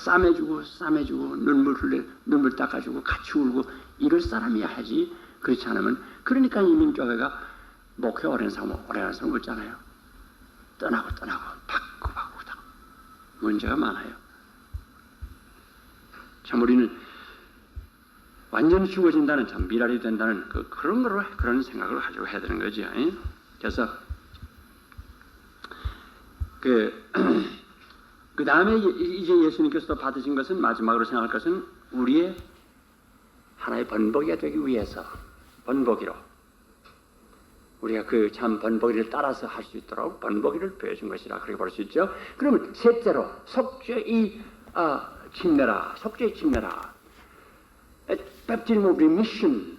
싸매주고 눈물 닦아주고 같이 울고 이럴 사람이야 하지. 그렇지 않으면 그러니까 이민교회가 목회 오랜 사람 없잖아요. 떠나고 바꾸다 문제가 많아요. 참 우리는 완전히 죽어진다는 참 미랄이 된다는 그런 생각을 가지고 해야 되는 거죠. 그래서 그 다음에 이제 예수님께서 받으신 것은 마지막으로 생각할 것은 우리의 하나의 번복이가 되기 위해서 번복이로 우리가 그 참 번복이를 따라서 할 수 있도록 번복이를 보여준 것이라 그렇게 볼 수 있죠. 그러면 셋째로 속죄의 침례라. Baptism of remission.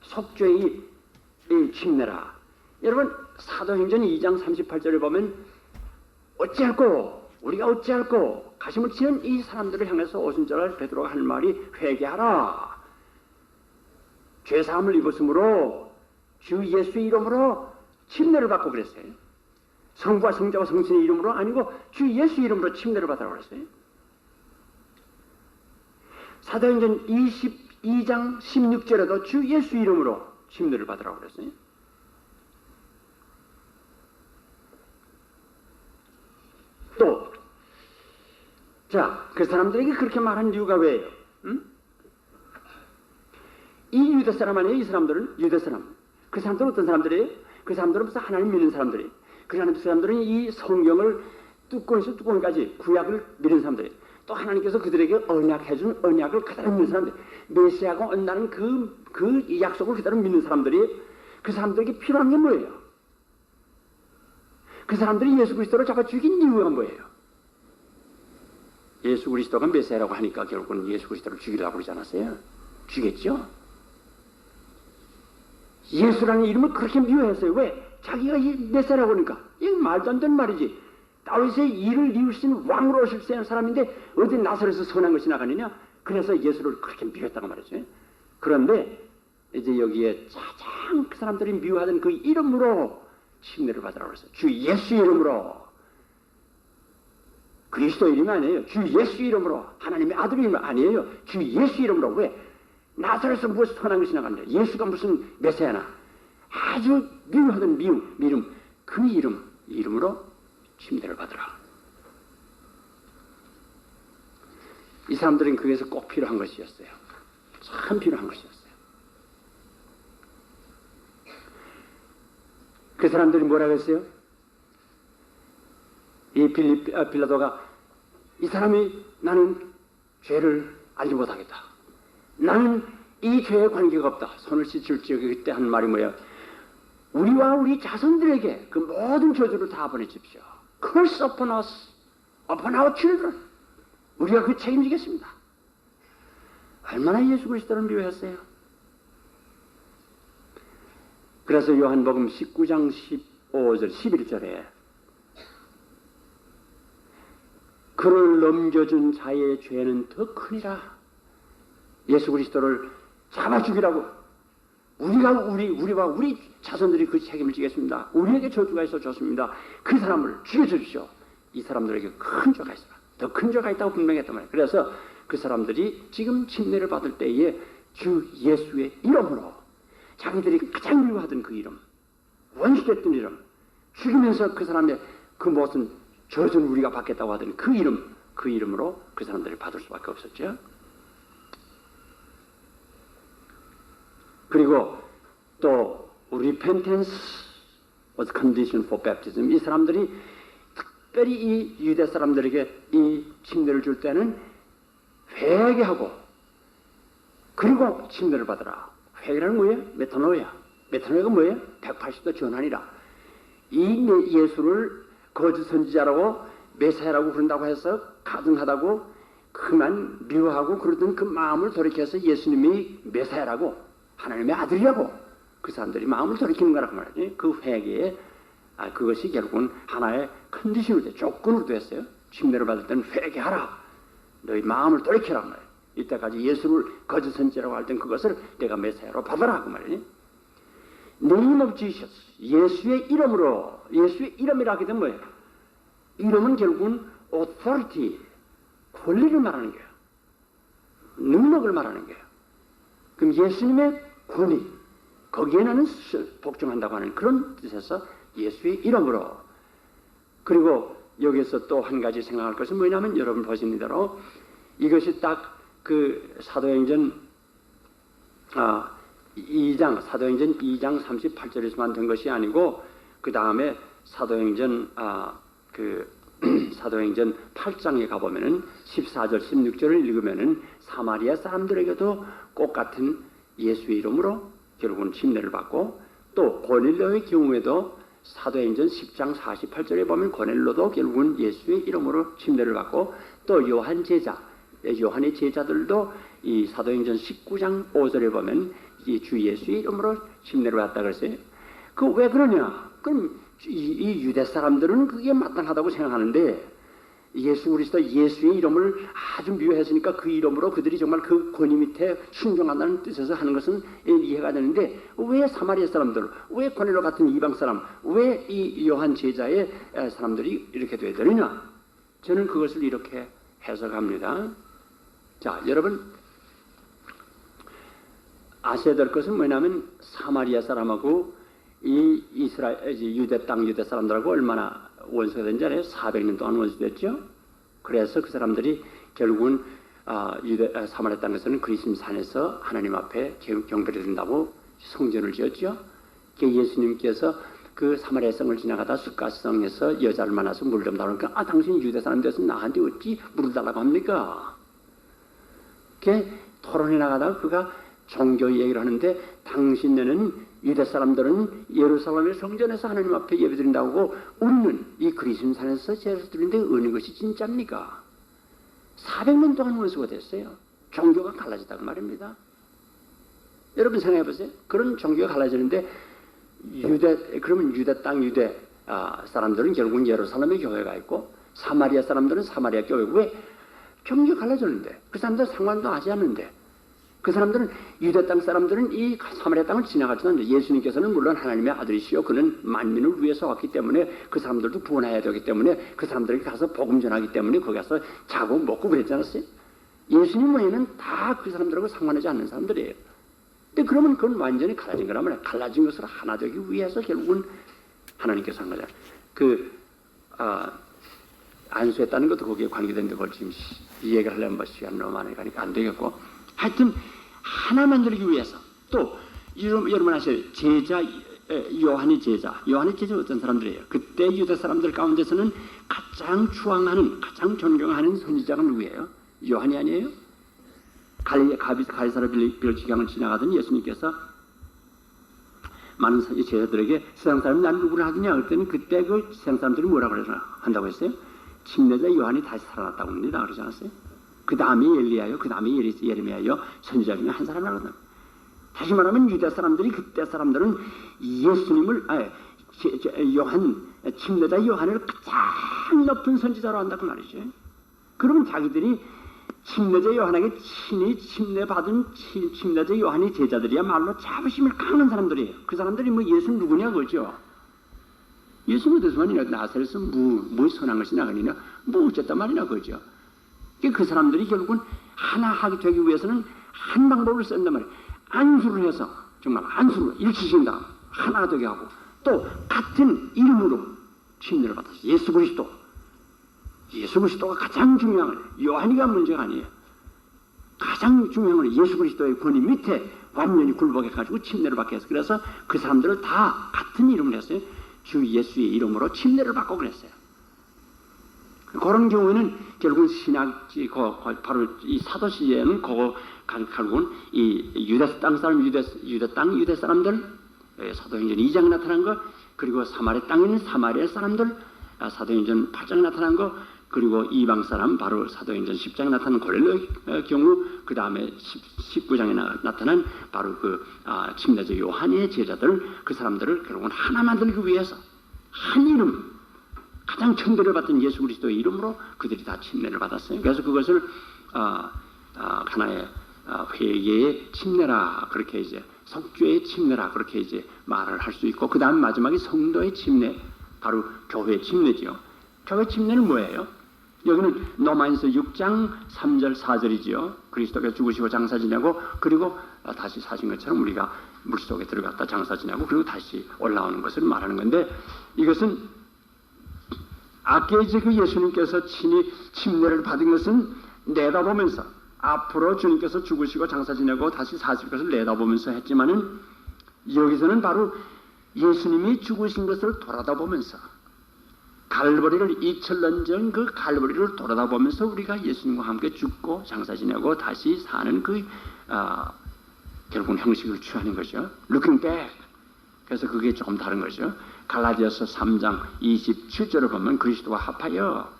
속죄의 침례라. 여러분 사도행전 2장 38절을 보면 우리가 어찌할꼬 가슴을 치는 이 사람들을 향해서 오순절날 베드로가 할 말이 회개하라. 죄사함을 입었으므로 주 예수의 이름으로 침례를 받고 그랬어요. 성부와 성자와 성신의 이름으로 아니고 주 예수 이름으로 침례를 받으라고 그랬어요. 사도행전 22장 16절에도 주 예수 이름으로 침례를 받으라고 그랬어요. 또, 그 사람들에게 그렇게 말한 이유가 왜예요? 이 유대 사람 아니에요? 이 사람들은 유대 사람. 그 사람들은 어떤 사람들이에요? 그 사람들은 무슨 하나님 믿는 사람들이에요. 그 사람들은 이 성경을 뚜껑에서 뚜껑까지 구약을 믿는 사람들이에요. 또 하나님께서 그들에게 언약해준 언약을 그대로 믿는 사람들, 메시아가 온다는 그 약속을 그대로 믿는 사람들이 그 사람들에게 필요한 게 뭐예요? 그 사람들이 예수 그리스도를 잡아 죽인 이유가 뭐예요? 예수 그리스도가 메시아라고 하니까 결국은 예수 그리스도를 죽이려고 그러지 않았어요? 죽였죠? 예수라는 이름을 그렇게 미워했어요. 왜? 자기가 메시아라고 하니까. 이게 말도 안 되는 말이지. 다윗의 일을 이루신 왕으로 오실 사람인데 어디 나사렛에서 선한 것이 나가느냐? 그래서 예수를 그렇게 미웠다고 말했어요. 그런데 이제 여기에 가장 그 사람들이 미워하던 그 이름으로 침례를 받으라고 그랬어요. 주 예수 이름으로. 그리스도 이름이 아니에요. 주 예수 이름으로. 하나님의 아들 이름 아니에요. 주 예수 이름으로. 왜? 나사렛에서 무엇이 선한 것이 나가느냐? 예수가 무슨 메시아나? 아주 미워하던 미움. 그 이름으로 침례를 받으라. 이 사람들은 그에서 꼭 필요한 것이었어요. 참 필요한 것이었어요. 그 사람들이 뭐라고 했어요? 이 빌라도가 이 사람이 나는 죄를 알지 못하겠다. 나는 이 죄에 관계가 없다. 손을 씻을 적에 그때 한 말이 뭐예요? 우리와 우리 자손들에게 그 모든 저주를 다 보내십시오. Curse upon us, upon our children. 우리가 그 책임지겠습니다. 얼마나 예수 그리스도를 미워했어요. 그래서 요한복음 19장 15절 11절에 그를 넘겨준 자의 죄는 더 크니라. 예수 그리스도를 잡아 죽이라고 우리와 우리 자손들이 그 책임을 지겠습니다. 우리에게 저주가 있어 좋습니다. 그 사람을 죽여주십시오. 이 사람들에게 큰 죄가 있어요. 더 큰 죄가 있다고 분명했단 말이에요. 그래서 그 사람들이 지금 침례를 받을 때에 주 예수의 이름으로 자기들이 가장 미워하던 그 이름, 원수됐던 이름, 죽이면서 그 사람의 그 무슨 저주는 우리가 받겠다고 하던 그 이름으로 그 사람들이 받을 수밖에 없었죠. 그리고 또 repentance was condition for baptism. 이 사람들이 특별히 이 유대 사람들에게 이 침례를 줄 때는 회개하고 그리고 침례를 받으라. 회개라는 뭐예요? 메타노야. 메타노야가 뭐예요? 180도 전환이라. 이 예수를 거짓 선지자라고 메시아라고 그런다고 해서 가증하다고 그만 미워하고 그러던 그 마음을 돌이켜서 예수님이 메시아라고 하나님의 아들이라고 그 사람들이 마음을 돌이키는 거라고 말하지. 그 회개에 그것이 결국은 하나의 컨디션으로 돼, 조건으로 됐어요. 침례를 받을 때는 회개하라. 너희 마음을 돌이켜라 그 말이에요. 이때까지 예수를 거짓 선지자라고 할 땐 그것을 내가 메시아로 받아라 그 말이에요. Name of Jesus. 예수의 이름으로. 예수의 이름이라 하게 되면 뭐예요? 이름은 결국은 authority, 권리를 말하는 거예요. 능력을 말하는 거예요. 그럼 예수님의 권위, 거기에 나는 복종한다고 하는 그런 뜻에서 예수의 이름으로. 그리고 여기서 또 한 가지 생각할 것은 뭐냐면 여러분 보시는 대로 이것이 딱 그 사도행전 2장 38절에서만 된 것이 아니고 그 다음에 사도행전 사도행전 8장에 가보면은 14절 16절을 읽으면은 사마리아 사람들에게도 똑같은 예수의 이름으로 결국은 침례를 받고, 또 고넬료의 경우에도 사도행전 10장 48절에 보면 고넬료도 결국은 예수의 이름으로 침례를 받고, 또 요한의 제자들도 이 사도행전 19장 5절에 보면 이 주 예수의 이름으로 침례를 받았다 그랬어요. 그 왜 그러냐? 그럼 이 유대 사람들은 그게 마땅하다고 생각하는데 예수 그리스도 예수의 이름을 아주 미워했으니까 그 이름으로 그들이 정말 그 권위 밑에 순종한다는 뜻에서 하는 것은 이해가 되는데, 왜 사마리아 사람들, 왜 고넬료 같은 이방 사람, 왜 이 요한 제자의 사람들이 이렇게 돼야 되느냐? 저는 그것을 이렇게 해석합니다. 자, 여러분 아셔야 될 것은 뭐냐면 사마리아 사람하고 이 유대 땅 유대 사람들하고 얼마나 원수가 된지 알아요? 400년 동안 원수됐죠. 그래서 그 사람들이 결국은 사마리아 땅에서는 그리스도 산에서 하나님 앞에 경배를 드린다고 성전을 지었죠. 예수님께서 그 사마리아 성을 지나가다 숫가성에서 여자를 만나서 물 좀 달라니까 당신 유대 사람 돼서 나한테 어찌 물을 달라고 합니까? 이렇게 토론해 나가다가 그가 종교 얘기를 하는데, 당신네는 유대 사람들은 예루살렘의 성전에서 하나님 앞에 예배드린다고 하고 우리는 이 그리스도 산에서 제사 드리는데 어느 것이 진짜입니까? 400년 동안 원수가 됐어요. 종교가 갈라지다고 말입니다. 여러분 생각해 보세요. 그런 종교가 갈라지는데 그러면 유대 땅 유대 사람들은 결국은 예루살렘의 교회가 있고 사마리아 사람들은 사마리아 교회고, 왜 종교가 갈라졌는데 그 사람들 상관도 하지 않는데 그 사람들은 유대 땅 사람들은 이 사마리아 땅을 지나가지도 않는데, 예수님께서는 물론 하나님의 아들이시요 그는 만민을 위해서 왔기 때문에 그 사람들도 구원해야 되기 때문에 그 사람들에게 가서 복음 전하기 때문에 거기 가서 자고 먹고 그랬지 않았어요? 예수님 외에는 다 그 사람들하고 상관하지 않는 사람들이에요. 근데 그러면 그건 완전히 갈라진 거란 말이에요. 갈라진 것을 하나 되기 위해서 결국은 하나님께서 한 거잖아요. 안수했다는 것도 거기에 관계된데 그걸 지금 이 얘기를 하려면 시간 너무 많이 가니까 안 되겠고, 하여튼 하나 만들기 위해서. 또 여러분 아셔요. 요한의 제자 어떤 사람들이에요? 그때 유대 사람들 가운데서는 가장 추앙하는, 가장 존경하는 선지자가 누구예요? 요한이 아니에요? 가이사라 빌지강을 지나가던 예수님께서 많은 제자들에게 세상 사람이 난 누구를 하느냐 그랬더니 그때 그 세상 사람들이 뭐라고 한다고 했어요? 침례자 요한이 다시 살아났다고 합니다. 그러지 않았어요? 그 다음에 엘리야요, 그 다음에 예레미야요, 선지자 중에 한 사람이라고 합니다. 다시 말하면 유대 사람들이, 그때 사람들은 예수님을 침례자 요한을 가장 높은 선지자로 한다고 말이죠. 그러면 자기들이 침례자 요한에게 친히 침례받은 침례자 요한의 제자들이야말로 자부심을 강한 사람들이에요. 그 사람들이 뭐 예수 누구냐 그러죠. 예수는 어디서 말이냐, 나사렛에서 뭐 선한 것이 나가니냐, 뭐 어쨌단 말이냐 그러죠. 그 사람들이 결국은 하나 하게 되기 위해서는 한 방법을 쓴단 말이에요. 안수를 해서 정말 안수를 일치신다 하나가 되게 하고, 또 같은 이름으로 침례를 받았어요. 예수 그리스도가 가장 중요한 거예요. 요한이가 문제가 아니에요. 가장 중요한 건 예수 그리스도의 권위 밑에 완전히 굴복해가지고 침례를 받게 해서, 그래서 그 사람들을 다 같은 이름을 했어요. 주 예수의 이름으로 침례를 받고 그랬어요. 그런 경우에는 결국은 신학지 바로 이 사도 시대에는 결국은 이 유대 땅 사람 유대 사람들, 사도행전 2장에 나타난 거, 그리고 사마리아 땅에 있는 사마리아 사람들, 사도행전 8장에 나타난 거, 그리고 이방 사람 바로 사도행전 10장에 나타난 고넬료의 경우, 그 다음에 19장에 나타난 바로 그 침례자 요한의 제자들, 그 사람들을 결국은 하나 만들기 위해서 한 이름, 가장 천대를 받던 예수 그리스도의 이름으로 그들이 다 침례를 받았어요. 그래서 그것을 하나의 회개의 침례라, 그렇게 이제 속죄의 침례라 그렇게 이제 말을 할 수 있고, 그 다음 마지막에 성도의 침례, 바로 교회 침례지요. 교회 침례는 뭐예요? 여기는 로마인서 6장 3절 4절이지요. 그리스도께서 죽으시고 장사 지내고 그리고 다시 사신 것처럼 우리가 물속에 들어갔다 장사 지내고 그리고 다시 올라오는 것을 말하는 건데, 이것은 아까 이제 그 예수님께서 친히 침례를 받은 것은 내다보면서 앞으로 주님께서 죽으시고 장사 지내고 다시 사실 것을 내다보면서 했지만은, 여기서는 바로 예수님이 죽으신 것을 돌아다보면서 갈보리를 2000년 전 그 갈보리를 돌아다보면서 우리가 예수님과 함께 죽고 장사 지내고 다시 사는 그 결국은 형식을 취하는 거죠. Looking back. 그래서 그게 조금 다른 거죠. 갈라디아서 3장 27절을 보면 그리스도와 합하여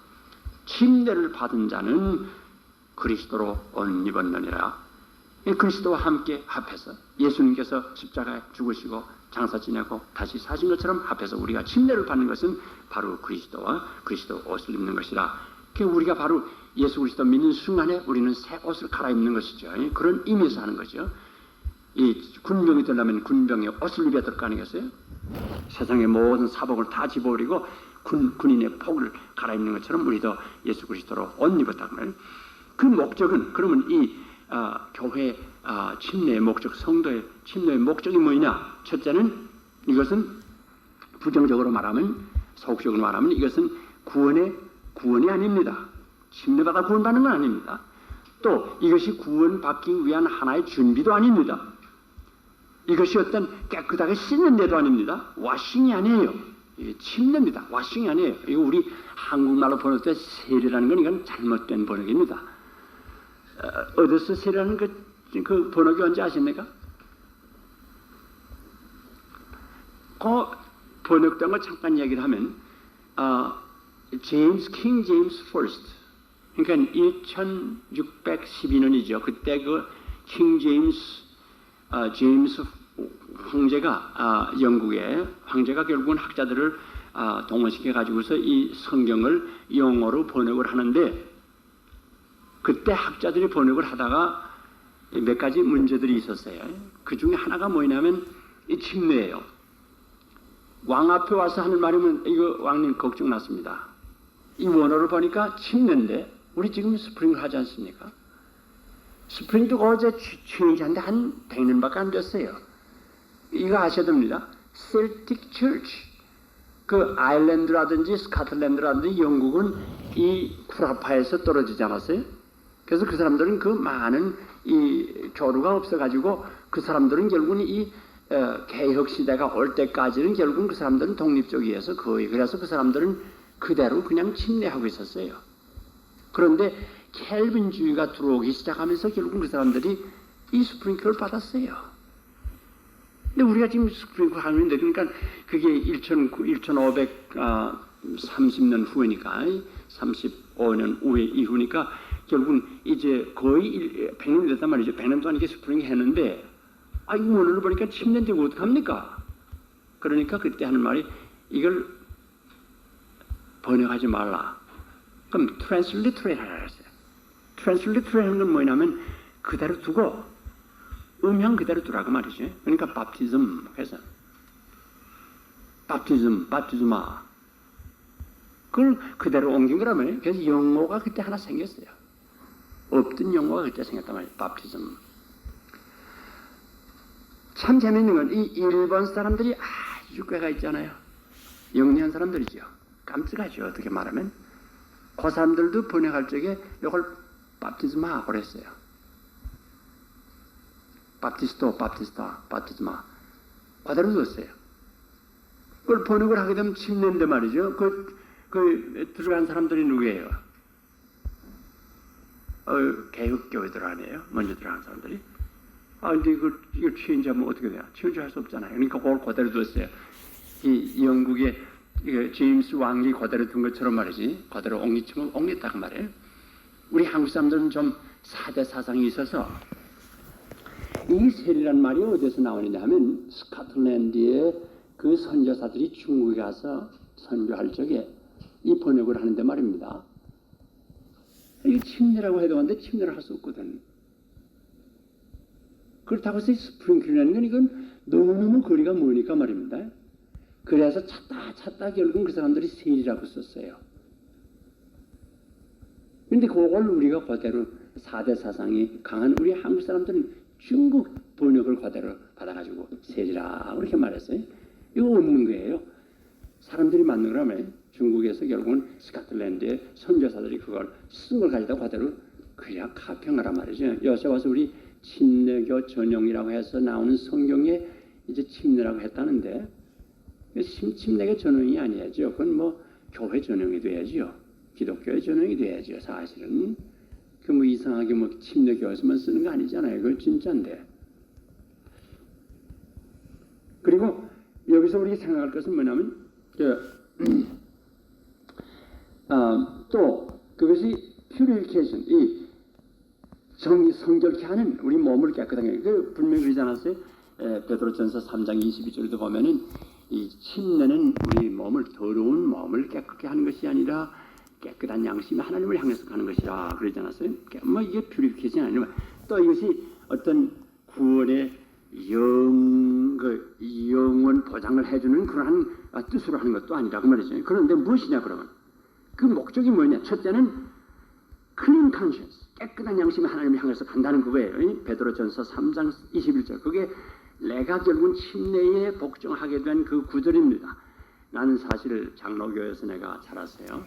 침례를 받은 자는 그리스도로 옷 입었느니라. 그리스도와 함께 합해서 예수님께서 십자가에 죽으시고 장사 지내고 다시 사신 것처럼 합해서 우리가 침례를 받는 것은 바로 그리스도와 그리스도 옷을 입는 것이라. 우리가 바로 예수 그리스도 믿는 순간에 우리는 새 옷을 갈아입는 것이죠. 그런 의미에서 하는 거죠. 이 군병이 되려면 군병의 옷을 입어야 될 거 아니겠어요? 세상의 모든 사복을 다 집어버리고 군인의 복을 갈아입는 것처럼 우리도 예수 그리스도로 옷 입었다고 말해요. 그 목적은, 그러면 이 교회 침례의 목적, 성도의 침례의 목적이 뭐냐? 첫째는 이것은 부정적으로 말하면, 소극적으로 말하면 이것은 구원이 아닙니다. 침례받아 구원받는 건 아닙니다. 또 이것이 구원받기 위한 하나의 준비도 아닙니다. 이것이 어떤 깨끗하게 씻는 데도 아닙니다. 와싱이 아니에요. 침례입니다. 와싱이 아니에요. 이거 우리 한국말로 번역할 때 세례라는 건 이건 잘못된 번역입니다. 어디서 세례라는 그 번역이 언제 아십니까? 그 번역된 거 잠깐 얘기를 하면 king James first, 그러니까 1612년이죠. 그때 그 king 제임스 황제가 영국의 황제가 결국은 학자들을 동원시켜 가지고서 이 성경을 영어로 번역을 하는데, 그때 학자들이 번역을 하다가 몇 가지 문제들이 있었어요. 그 중에 하나가 뭐냐면 이 침례예요. 왕 앞에 와서 하는 말이면 이거 왕님 걱정 났습니다. 이 원어를 보니까 침례인데 우리 지금 스프링을 하지 않습니까? 스프링도 어제 체인지한데 한 100년밖에 안 됐어요. 이거 아셔야 됩니다. 셀틱 처치. 그 아일랜드라든지 스코틀랜드라든지 영국은 이 구라파에서 떨어지지 않았어요? 그래서 그 사람들은 그 많은 이 교류가 없어가지고 그 사람들은 결국은 이 개혁 시대가 올 때까지는 결국은 그 사람들은 독립적이어서 거의, 그래서 그 사람들은 그대로 그냥 침례하고 있었어요. 그런데 켈빈주의가 들어오기 시작하면서 결국 그 사람들이 이 스프링클을 받았어요. 근데 우리가 지금 스프링클 하는데, 그러니까 그게 1530년 후니까 35년 이후니까 결국은 이제 거의 100년 됐단 말이죠. 100년 동안 이렇게 스프링 했는데, 이 원어를 보니까 침례되고 어떡합니까? 그러니까 그때 하는 말이 이걸 번역하지 말라. 그럼 transliterate 하라 했어요. transliterate 하는 건 뭐냐면 그대로 두고 음향 그대로 두라고 말이죠. 그러니까 baptism 해서 baptisma 그걸 그대로 옮긴 거라면, 그래서 영어가 그때 하나 생겼어요. 없던 영어가 그때 생겼단 말이에요. baptism. 참 재밌는 건 이 일본 사람들이 아주 꽤가 있잖아요. 영리한 사람들이죠. 깜찍하죠. 어떻게 말하면. 그 사람들도 번역할 적에 이걸 바티즈마 그랬어요. 바티스마 그대로 뒀어요. 그걸 번역을 하게 되면 침례인데 말이죠. 그 들어간 사람들이 누구예요? 개혁교회 들어가네요. 먼저 들어간 사람들이. 근데 이걸 체인지하면 어떻게 돼요? 체인지할 수 없잖아요. 그러니까 그걸 그대로 뒀어요. 이 영국의 제임스 왕이 그대로 둔 것처럼 말이지, 그대로 옮겼다고 말이에요. 우리 한국 사람들은 좀 사대 사상이 있어서 이 세례란 말이 어디서 나오느냐 하면 스코틀랜드의 그 선교사들이 중국에 가서 선교할 적에 이 번역을 하는데 말입니다. 이게 침례라고 해도 하는데 침례를 할 수 없거든. 그렇다고 해서 스프링클이라는 건 이건 너무너무 거리가 머니까 말입니다. 그래서 찾다 결국은 그 사람들이 세례라고 썼어요. 근데 그걸 우리가 그대로 4대 사상이 강한 우리 한국 사람들은 중국 번역을 그대로 받아가지고 세리라 그렇게 말했어요. 이거 없는 거예요. 사람들이 만든 거라면 중국에서 결국은 스코틀랜드의 선교사들이 그걸 쓴 걸 가지고 그대로 그냥 카평하란 말이죠. 요새 와서 우리 침례교 전용이라고 해서 나오는 성경에 이제 침례라고 했다는데 침례교 전용이 아니야죠. 그건 뭐 교회 전용이 돼야죠. 기독교의 전용이 돼야죠. 사실은 그 뭐 이상하게 뭐 침례교에서만 쓰는 거 아니잖아요. 그건 진짜인데. 그리고 여기서 우리가 생각할 것은 뭐냐면 또 그것이 purification, 이 성결케 하는 우리 몸을 깨끗하게 그 분명히 그러지 않았어요? 베드로전서 3장 22절에도 보면은 이 침례는 우리 몸을 더러운 몸을 깨끗게 하는 것이 아니라 깨끗한 양심이 하나님을 향해서 가는 것이라 그러지 않았어요? 뭐 이게 purification 아니면 또 이것이 어떤 구원의 영원 보장을 해주는 그러한 뜻으로 하는 것도 아니라 그 말이죠. 그런데 무엇이냐 그러면 그 목적이 뭐냐? 첫째는 clean conscience, 깨끗한 양심이 하나님을 향해서 간다는 그거예요. 베드로전서 3장 21절. 그게 내가 결국은 침례에 복종하게 된 그 구절입니다. 나는 사실 장로교에서 내가 자랐어요.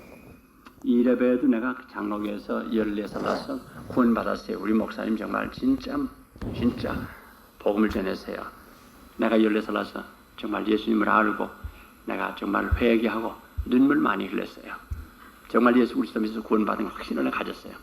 이래봬도 내가 장로교에서 14살라서 구원받았어요. 우리 목사님 정말 진짜 복음을 전했어요. 내가 14살라서 정말 예수님을 알고 내가 정말 회개하고 눈물 많이 흘렸어요. 정말 예수 그리스도 믿어서 구원받은 확신을 가졌어요.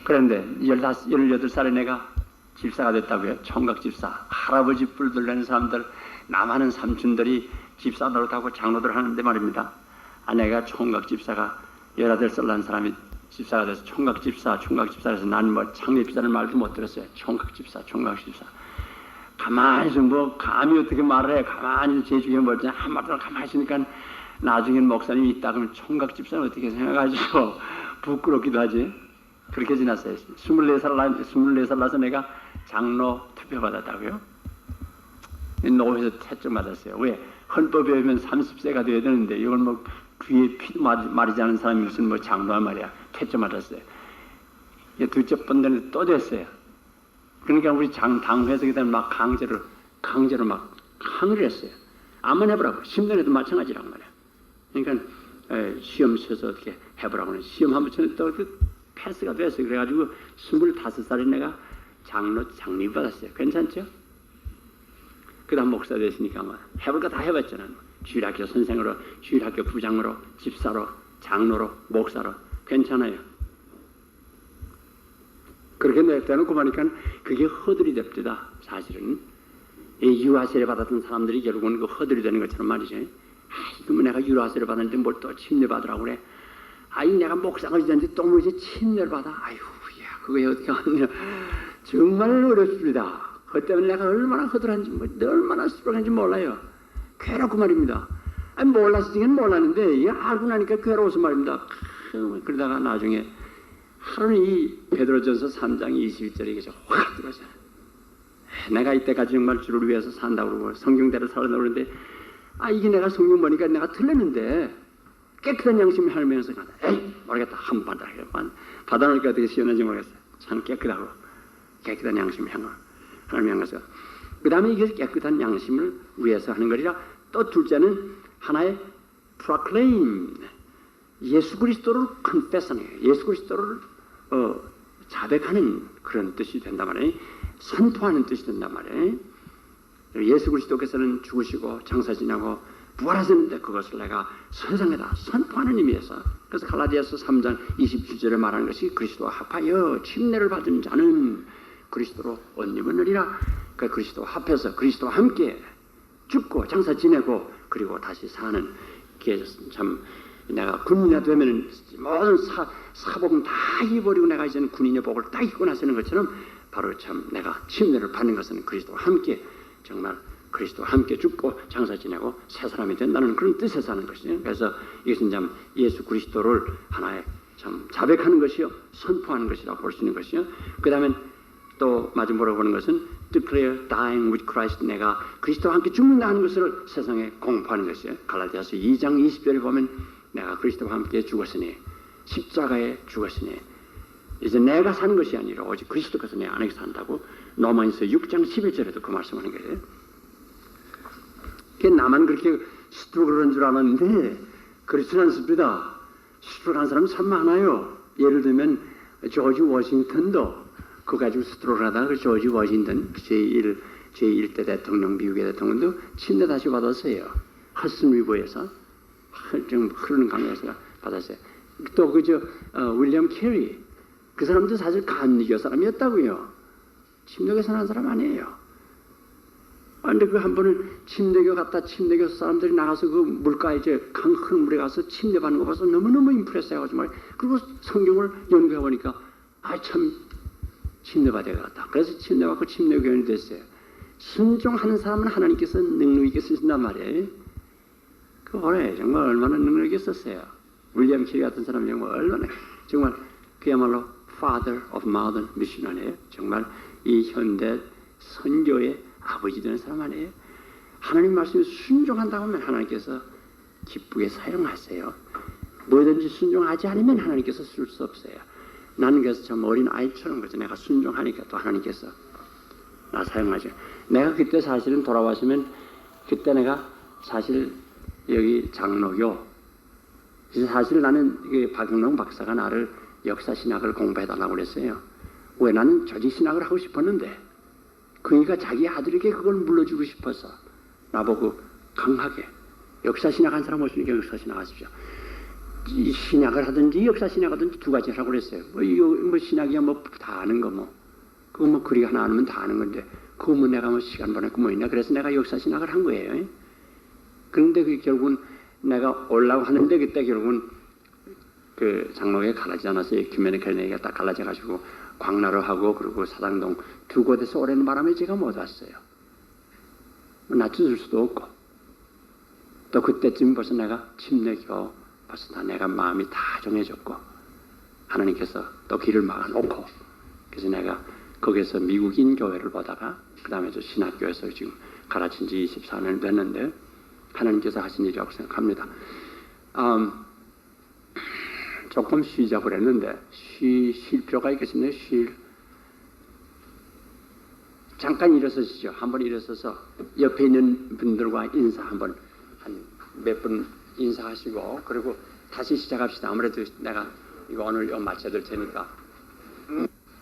그런데 18살에 내가 집사가 됐다고요. 총각 집사. 할아버지 뿔들 내는 사람들, 남하는 삼촌들이 집사 노릇하고 장로들 하는데 말입니다. 아내가 총각 집사가 18살 난 사람이 집사가 돼서 총각 집사에서 난 뭐 창립비자는 말도 못 들었어요. 총각 집사. 가만히 좀 뭐 감히 어떻게 말을 해. 가만히 제 주위에 멀지 한마디로 가만히 있으니까 나중엔 목사님이 있다 그러면 총각 집사는 어떻게 생각하시고 부끄럽기도 하지. 그렇게 지났어요. 24살 나서 내가 장로 투표 받았다고요? 노회에서 채점 받았어요. 왜? 헌법에 의하면 30세가 돼야 되는데 이건 뭐 귀에 피도 마르지 않은 사람이 무슨 뭐 장로란 말이야. 채점 받았어요. 둘째 번 되는데 또 됐어요. 그러니까 우리 당회에서 그다음 막 강제로 막 항의를 했어요. 한번 해보라고. 10년에도 마찬가지라고 말이야. 그러니까 시험 쳐서 어떻게 해보라고 하는 시험 한번 쳤는데 또 패스가 됐어요. 그래가지고 25살에 내가 장립 받았어요. 괜찮죠? 그 다음 목사 됐으니까 뭐 해볼 거 다 해봤잖아요. 주일학교 선생으로, 주일학교 부장으로, 집사로, 장로로, 목사로. 괜찮아요. 그렇게 내놓고 보니까 그게 허들이 됩니다. 사실은 이 유아세례 받았던 사람들이 결국은 그 허들이 되는 것처럼 말이죠. 이거 뭐 내가 유아세례 받았는데 뭘 또 침례 받으라고 그래. 아이 내가 목사가 되는데 또 뭐 이제 침례를 받아. 아이고 야 그거에 어떻게 하느냐. 정말 어렵습니다. 그 때문에 내가 얼마나 허들한지 얼마나 수록한지 몰라요. 괴롭고 말입니다. 아니 몰랐으니까 몰랐는데 이게 알고 나니까 괴로워서 말입니다. 그러다가 나중에 하루는 이 베드로전서 3장 21절에 이게 확 들어오잖아요. 내가 이때까지 정말 주를 위해서 산다고 그러고 성경대로 살아나고 그러는데 이게 내가 성경 보니까 내가 틀렸는데 깨끗한 양심이 하나님 향해서 간다. 에이 모르겠다. 한번 받아놓으니까 어떻게 시원한지 모르겠어요. 참 깨끗한 양심을 하나님 향해서. 그 다음에 이게 깨끗한 양심을 위해서 하는 거리라. 또 둘째는 하나의 proclaim, 예수 그리스도를 confess하는, 예수 그리스도를 자백하는 그런 뜻이 된단 말이에요. 선포하는 뜻이 된단 말이에요. 예수 그리스도께서는 죽으시고 장사 지나고 부활하셨는데 그것을 내가 세상에다 선포하는 의미에서. 그래서 갈라디아서 3장 27절에 말하는 것이 그리스도와 합하여 침례를 받은 자는 그리스도로 옷 입으느니라. 그 그리스도와 합해서 그리스도와 함께 죽고 장사 지내고 그리고 다시 사는 게 참 내가 군인이 되면은 모든 사복은 다 입어버리고 내가 이제는 군인의 복을 딱 입고 나서는 것처럼 바로 참 내가 침례를 받는 것은 그리스도와 함께 정말 그리스도와 함께 죽고 장사 지내고 새 사람이 된다는 그런 뜻에서 하는 것이죠. 그래서 이것은 참 예수 그리스도를 하나의 참 자백하는 것이요 선포하는 것이라고 볼 수 있는 것이요. 그 다음에 또 마지막으로 보는 것은 declare dying with Christ, 내가 그리스도와 함께 죽는다는 것을 세상에 공포하는 것이에요. 갈라디아서 2장 20절에 보면 내가 그리스도와 함께 죽었으니 십자가에 죽었으니 이제 내가 사는 것이 아니라 오직 그리스도께서 내 안에 산다고 로마서 6장 11절에도 그 말씀하는 거예요. 나만 그렇게 스트로크를 줄 알았는데 그렇지는 않습니다. 스트로크한 사람 참 많아요. 예를 들면 조지 워싱턴도 그거 가지고 스트로크를 하다가 그 조지 워싱턴 제1대 대통령, 미국의 대통령도 침대 다시 받았어요. 허슨 리버에서 좀 흐르는 강에서 받았어요. 또 그저 윌리엄 캐리 그 사람도 사실 감리교 사람이었다고요. 침례교에서 난 사람 아니에요. 근데 그 한 번을 침례교 갔다 침례교 사람들이 나가서 그 물가에 이제 강 큰 물에 가서 침례 받는 거 봐서 너무너무 임프레스 해가지고 그리고 성경을 연구해 보니까 참 침례 받아야 겠다. 그래서 침례 받고 침례교인이 됐어요. 순종하는 사람은 하나님께서 능력 있게 쓰신단 말이에요. 그 뭐래 정말 얼마나 능력 있게 썼어요. 윌리엄 캐리 같은 사람이 정말 얼마나 정말 그야말로 Father of Modern Mission 아니에요. 정말 이 현대 선교의 아버지 되는 사람 아니에요. 하나님 말씀에 순종한다고 하면 하나님께서 기쁘게 사용하세요. 뭐든지 순종하지 않으면 하나님께서 쓸 수 없어요. 나는 그래서 참 어린 아이처럼 그래서 내가 순종하니까 또 하나님께서 나 사용하죠. 내가 그때 사실은 돌아와시면 그때 내가 사실 여기 장로교 사실 나는 박영롱 박사가 나를 역사신학을 공부해달라고 그랬어요. 왜? 나는 조직신학을 하고 싶었는데 그러니까 자기 아들에게 그걸 물려주고 싶어서 나보고 강하게 역사신학 한 사람 오시니까 역사신학 하십시오. 이 신학을 하든지 역사신학 하든지 두 가지 하라고 그랬어요. 뭐 신학이야 뭐 다 아는 거 뭐 그거 뭐 그리 하나 알면 다 아는 건데 그거 뭐 내가 뭐 시간 보냈고 뭐 있나 그래서 내가 역사신학을 한 거예요. 그런데 그 결국은 내가 올라고 하는데 그때 결국은 그 장로에 갈라지지 않았어요. 에큐메니컬 얘기가 딱 갈라져가지고 광나루 하고 그리고 사당동 두 곳에서 오래는 바람에 제가 못 왔어요. 낮춰줄 수도 없고 또 그때쯤 벌써 내가 침례교 벌써 다 내가 마음이 다 정해졌고 하나님께서 또 길을 막아놓고 그래서 내가 거기서 미국인 교회를 보다가 그 다음에 저 신학교에서 지금 가르친 지 24년 됐는데 하나님께서 하신 일이라고 생각합니다. 조금 쉬자고 그랬는데 쉴 필요가 있겠습니까? 잠깐 일어서시죠. 한번 일어서서 옆에 있는 분들과 인사 한번 한 몇 분 인사하시고 그리고 다시 시작합시다. 아무래도 내가 이거 오늘 마쳐야 될 테니까.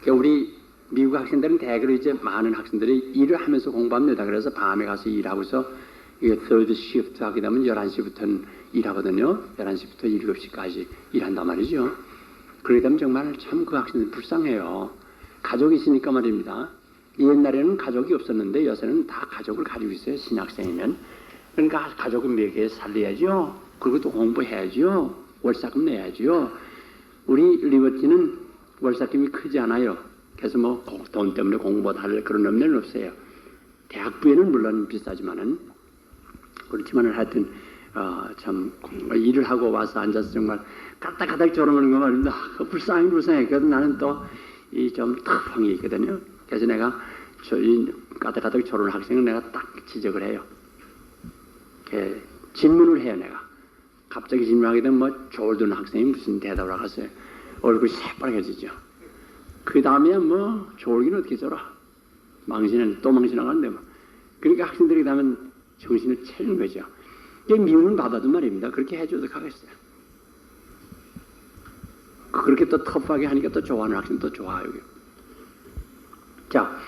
우리 미국 학생들은 대개로 이제 많은 학생들이 일을 하면서 공부합니다. 그래서 밤에 가서 일하고서 이게 third shift 하게 되면 11시부터는 일하거든요. 11시부터 7시까지 일한단 말이죠. 그러게 되면 정말 참 그 학생들 불쌍해요. 가족이 있으니까 말입니다. 옛날에는 가족이 없었는데 요새는 다 가족을 가지고 있어요. 신학생이면. 그러니까 가족은 먹여 살려야죠. 그리고 또 공부해야죠. 월사금 내야죠. 우리 리버티는 월사금이 크지 않아요. 그래서 뭐 돈 때문에 공부 할 그런 염려는 없어요. 대학부에는 물론 비싸지만은 그렇지만은 하여튼 참 일을 하고 와서 앉아서 정말 까딱까딱 졸음하는 거 말입니다. 불쌍해. 그래도 나는 또 이 좀 터프함이 있거든요. 그래서 내가 이 까딱까딱 졸음하는 학생은 내가 딱 지적을 해요. 질문을 해요. 내가 갑자기 질문하게 되면 뭐 졸든 학생이 무슨 대답을 하겠어요. 얼굴이 새빨개지죠. 그 다음에 뭐 졸기는 어떻게 졸아? 또 망신하는데 뭐. 그러니까 학생들이 가면 정신을 차리는 거죠. 이게 미움은 받아도 말입니다. 그렇게 해줘도 가겠어요. 그렇게 또 터프하게 하니까 또 좋아하는 학생 또 좋아요. 자,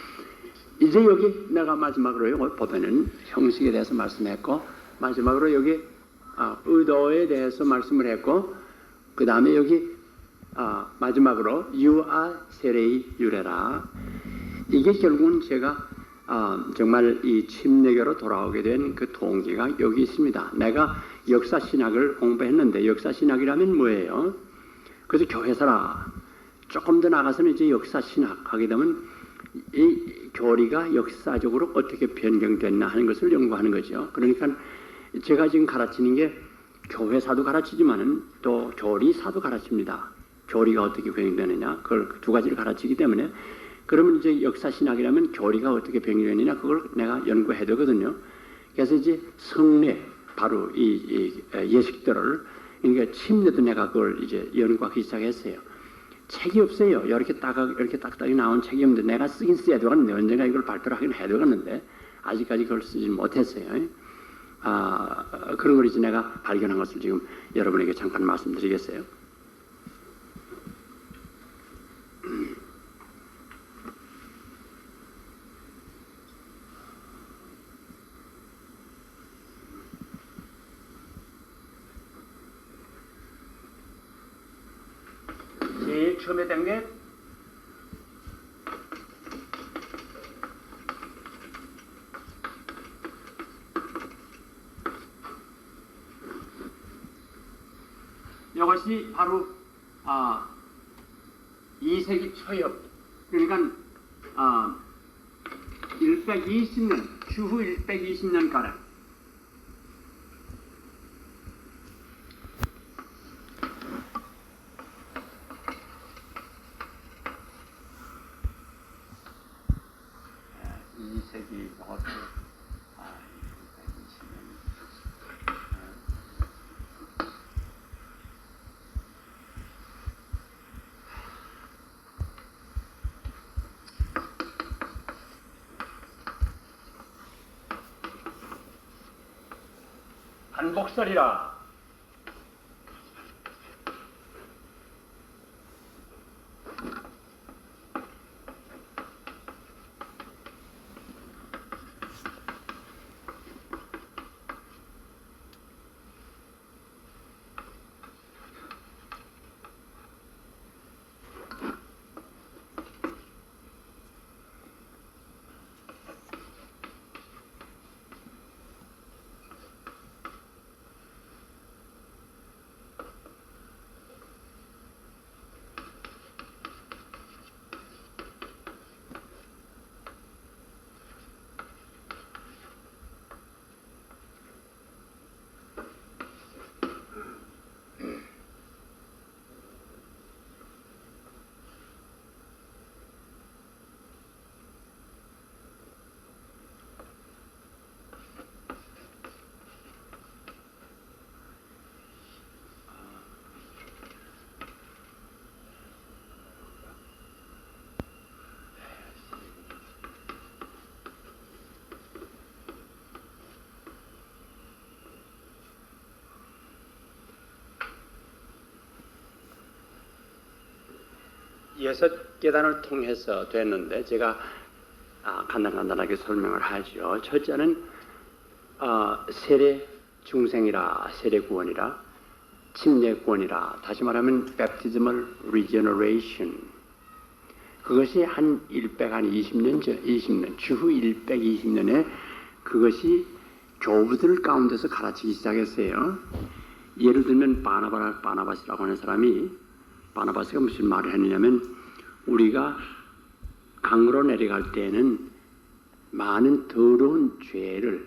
이제 여기 내가 마지막으로 보면은 형식에 대해서 말씀했고 마지막으로 여기 의도에 대해서 말씀을 했고 그 다음에 여기 마지막으로 유아 세례의 유래라. 이게 결국은 제가 정말 이 침례교로 돌아오게 된 그 동기가 여기 있습니다. 내가 역사신학을 공부했는데 역사신학이라면 뭐예요? 그래서 교회사라. 조금 더 나가서는 이제 역사신학 하게 되면 이 교리가 역사적으로 어떻게 변경됐나 하는 것을 연구하는 거죠. 그러니까 제가 지금 가르치는 게 교회사도 가르치지만은 또 교리사도 가르칩니다. 교리가 어떻게 변경되느냐 그걸 두 가지를 가르치기 때문에 그러면 이제 역사신학이라면 교리가 어떻게 변경되느냐 그걸 내가 연구해야 되거든요. 그래서 이제 성례 바로 이 예식들을 그러니까 침례도 내가 그걸 이제 연구하기 시작했어요. 책이 없어요. 이렇게 딱딱이 나온 책이 없는데 내가 쓰긴 써야 되겠는데 언젠가 이걸 발표를 하긴 해야 되겠는데 아직까지 그걸 쓰지 못했어요. 그런 걸 이제 내가 발견한 것을 지금 여러분에게 잠깐 말씀드리겠어요. 제일 처음에 된 게 이것이 바로 2세기 초엽, 그러니까 120년, 주후 120년가량 한복설이라. 여섯 계단을 통해서 됐는데 제가 간단하게 설명을 하죠. 첫째는 세례 중생이라, 세례 구원이라, 침례 구원이라, 다시 말하면 baptismal regeneration. 그것이 한 120년 전, 20년, 주후 120년에 그것이 교부들 가운데서 가르치기 시작했어요. 예를 들면 바나바스라고 하는 사람이, 바나바스가 무슨 말을 했느냐면, 우리가 강으로 내려갈 때에는 많은 더러운 죄를,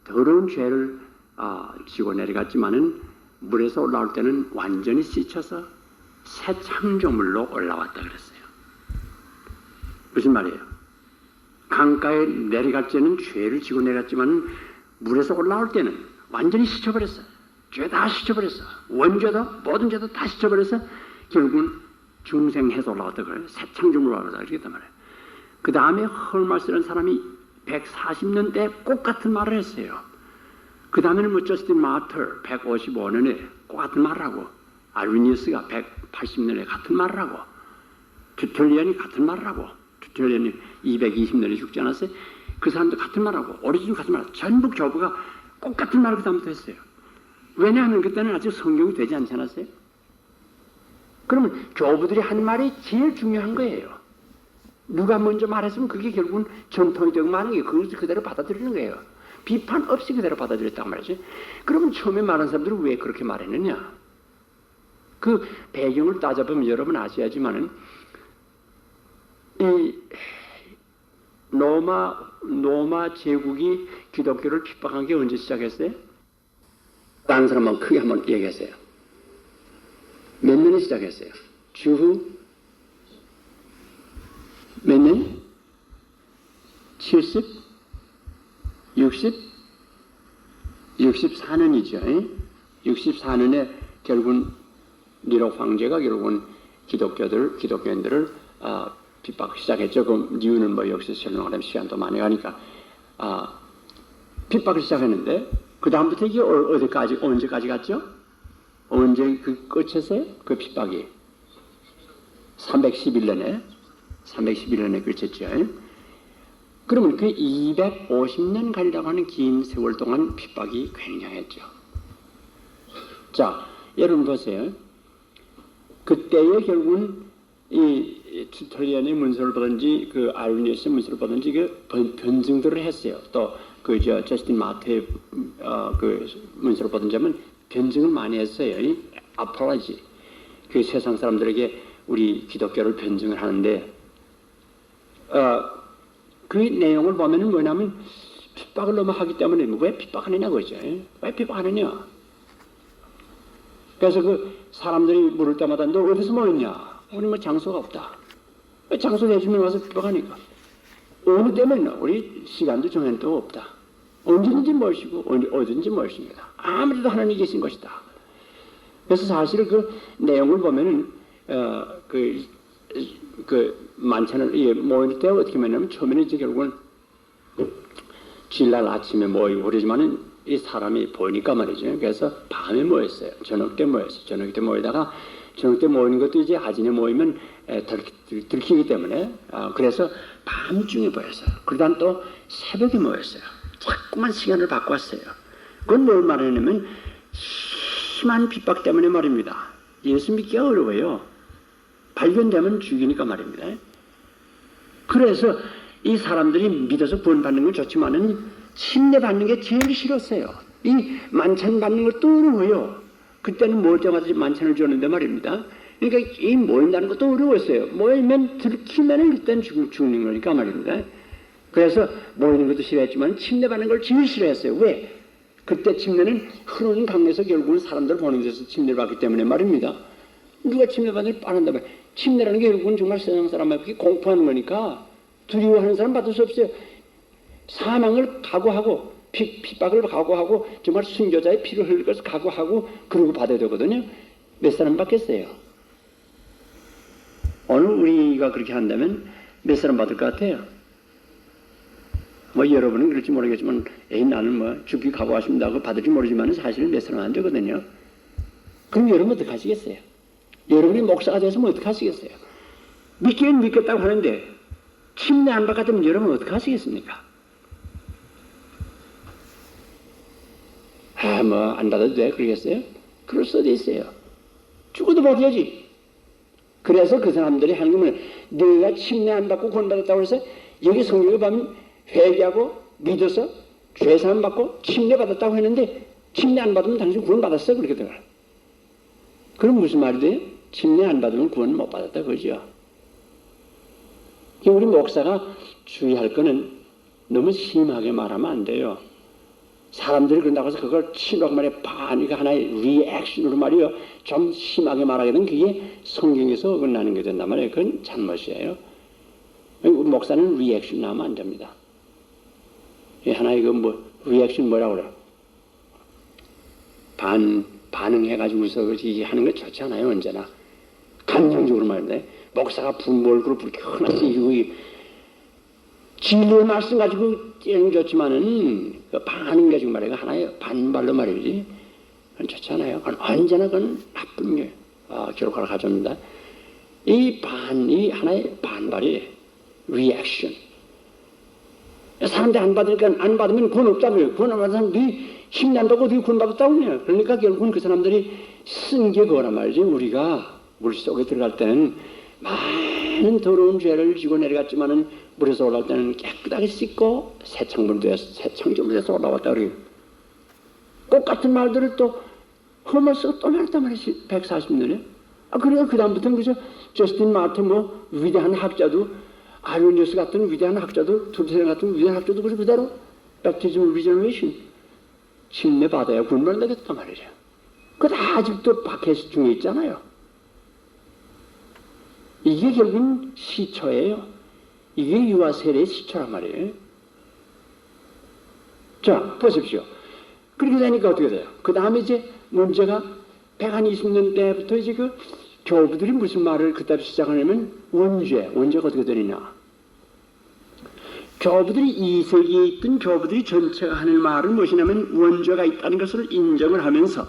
더러운 죄를 지고 내려갔지만은 물에서 올라올 때는 완전히 씻혀서 새 창조물로 올라왔다 그랬어요. 무슨 말이에요? 강가에 내려갈 때는 죄를 지고 내려갔지만 물에서 올라올 때는 완전히 씻혀버렸어요. 죄 다 씻혀버렸어. 원죄도 모든 죄도 다 씻혀버려서 결국은 중생해서 올라왔다 그래요. 새 창조물로 올라왔다 그랬단 말이에요. 그 다음에 헐마스라는 사람이 140년대 꼭 같은 말을 했어요. 그 다음에는 뭐 저스틴 마터 155년에 꼭 같은 말을 하고, 알비니우스가 180년에 같은 말을 하고, 튜털리안이 같은 말을 하고, 튜털리안이 220년에 죽지 않았어요? 그 사람도 같은 말을 하고, 오리진 같은 말을 하고, 전부 교부가 꼭 같은 말을 그 다음부터 했어요. 왜냐하면 그때는 아직 성경이 되지 않지 않았어요? 그러면 교부들이 한 말이 제일 중요한 거예요. 누가 먼저 말했으면 그게 결국은 전통이 되고 마는 게 그것을 그대로 받아들이는 거예요. 비판 없이 그대로 받아들였단 말이지. 그러면 처음에 말한 사람들은 왜 그렇게 말했느냐? 그 배경을 따져보면 여러분 아셔야지만은 이 로마 제국이 기독교를 핍박한 게 언제 시작했어요? 다른 사람만 크게 한번 얘기했어요. 몇 년에 시작했어요? 주후 몇 년? 70? 60? 64년이죠. 64년에 결국은 니로 황제가 결국은 기독교인들을 핍박 시작했죠. 그 이유는 뭐 역시 설명하려면 시간도 많이 가니까 핍박을 시작했는데 그 다음부터 이게 어디까지 언제까지 갔죠? 언제 그 끝에서요? 그 핍박이 311년에 끝쳤죠. 그러면 그 250년 가리라고 하는 긴 세월 동안 핍박이 굉장했죠. 자, 여러분 보세요. 그때에 결국은 이 튜토리안의 문서를 보든지 그 아이오니어스의 문서를 보든지 그 변증들을 했어요. 또 그 저스틴 마트의 그 문서를 보든지 하면 변증을 많이 했어요. 이 아폴로지. 그 세상 사람들에게 우리 기독교를 변증을 하는데 그 내용을 보면은 뭐냐면 핍박을 너무 하기 때문에 왜 핍박하느냐 그죠? 왜 핍박하느냐? 그래서 그 사람들이 물을 때마다 너 어디서 모였냐? 우리 뭐 장소가 없다. 장소 내주면 와서 핍박하니까. 어느 때문에 우리 시간도 정해도 없다. 언제든지 모시고 어디든지 모십니다. 아무래도 하나님이 계신 것이다. 그래서 사실 그 내용을 보면은 그 만찬을 모일 때 어떻게 하냐면 처음에는 이제 결국은 주일날 아침에 모이고 그러지만은 이 사람이 보니까 말이죠. 그래서 밤에 모였어요. 저녁 때 모였어요. 저녁 때 모이다가 저녁 때 모이는 것도 이제 아진에 모이면 들키기 때문에 그래서 밤중에 모였어요. 그러다 또 새벽에 모였어요. 자꾸만 시간을 바꿨어요. 그건 뭘 말하냐면 심한 핍박 때문에 말입니다. 예수 믿기가 어려워요. 발견되면 죽이니까 말입니다. 그래서 이 사람들이 믿어서 구원받는 건 좋지만은 침례받는 게 제일 싫었어요. 이 만찬 받는 것도 어려워요. 그때는 모일 때마다 만찬을 줬는데 말입니다. 그러니까 이 모인다는 것도 어려웠어요. 모이면 들키면은 그때는 죽는 거니까 말입니다. 그래서 모이는 것도 싫어했지만 침례받는 걸 제일 싫어했어요. 왜? 그때 침례는 흐르는 강에서 결국은 사람들 보는 데서 침례를 받기 때문에 말입니다. 누가 침례받을 뻔한다 말이에요. 침례라는 게 결국은 정말 세상 사람에게 공포하는 거니까 두려워하는 사람 받을 수 없어요. 사망을 각오하고 핍박을 각오하고 정말 순교자의 피를 흘릴 것을 각오하고 그러고 받아야 되거든요. 몇 사람 받겠어요? 오늘 우리가 그렇게 한다면 몇 사람 받을 것 같아요? 뭐 여러분은 그럴지 모르겠지만 나는 뭐 죽기 각오하십니다 하고 받을지 모르지만 사실은 몇 사람 안 되거든요. 그럼 여러분 어떻게 하시겠어요? 여러분이 목사가 돼서 뭐 어떻게 하시겠어요? 믿기는 믿겠다고 하는데 침례 안 받았다면 여러분 어떻게 하시겠습니까? 뭐 안 받아도 돼 그러겠어요? 그럴 수도 있어요. 죽어도 받아야지. 그래서 그 사람들이 하는 게 뭐냐, 너희가 침례 안 받고 구원받았다고 해서 여기 성경에 보면 회개하고 믿어서 죄사함 받고 침례 받았다고 했는데 침례 안 받으면 당신 구원받았어 그렇게 들어요. 그럼 무슨 말이 돼요? 침례 안 받으면 구원 못 받았다 그러죠. 우리 목사가 주의할 거는 너무 심하게 말하면 안 돼요. 사람들이 그런다고 해서 그걸 치라고 말해 반이가 하나의 리액션으로 말이요 좀 심하게 말하게 되면 그게 성경에서 어긋나는 게 된단 말이에요. 그건 잘못이에요. 목사는 리액션 나면 안 됩니다. 하나의 그 뭐 리액션 뭐라고 그래요? 반응해가지고서 하는 거 좋지 않아요. 언제나 감정적으로 말인데 목사가 분몰그룹 불편하지 진리의 말씀 가지고 째는 좋지만은 그 반응 가지고 말이야 하나의 반발로 말이지 그건 좋지 않아요. 그건 언제나 그건 나쁜 결과를 가져옵니다. 이 하나의 반발이 리액션. 사람들이 안 받으니까 안 받으면 구원 없다고요. 구원 안 받은 사람들이 힘이 안 받고 어떻게 구원 받았다고 해요. 그러니까 결국은 그 사람들이 쓴 게 그거란 말이지. 우리가 물속에 들어갈 때는 많은 더러운 죄를 지고 내려갔지만은 물에서 올라올 때는 깨끗하게 씻고 새창조물에서 올라왔다 그래요. 똑같은 말들을 또 험을 쓰고 또 말했단 말이지. 140년에. 그러니까 그 다음부터는 그저 저스틴 마트 뭐 위대한 학자도 아이오니어스 같은 위대한 학자도 툴세렌 같은 위대한 학자도 그대로 Baptism Regeneration 침례 받아야 구원을 내겠단 말이죠. 그거 다 아직도 박해시 중에 있잖아요. 이게 결국은 시초예요. 이게 유아 세례의 시초란 말이에요. 자, 보십시오. 그렇게 되니까 어떻게 돼요? 그 다음에 이제 문제가 120년 때부터 이제 그 교부들이 무슨 말을 그따로 시작하냐면 원죄가 어떻게 되느냐. 교부들이 이 세계에 있던 교부들이 전체가 하는 말은 무엇이냐면 원죄가 있다는 것을 인정을 하면서,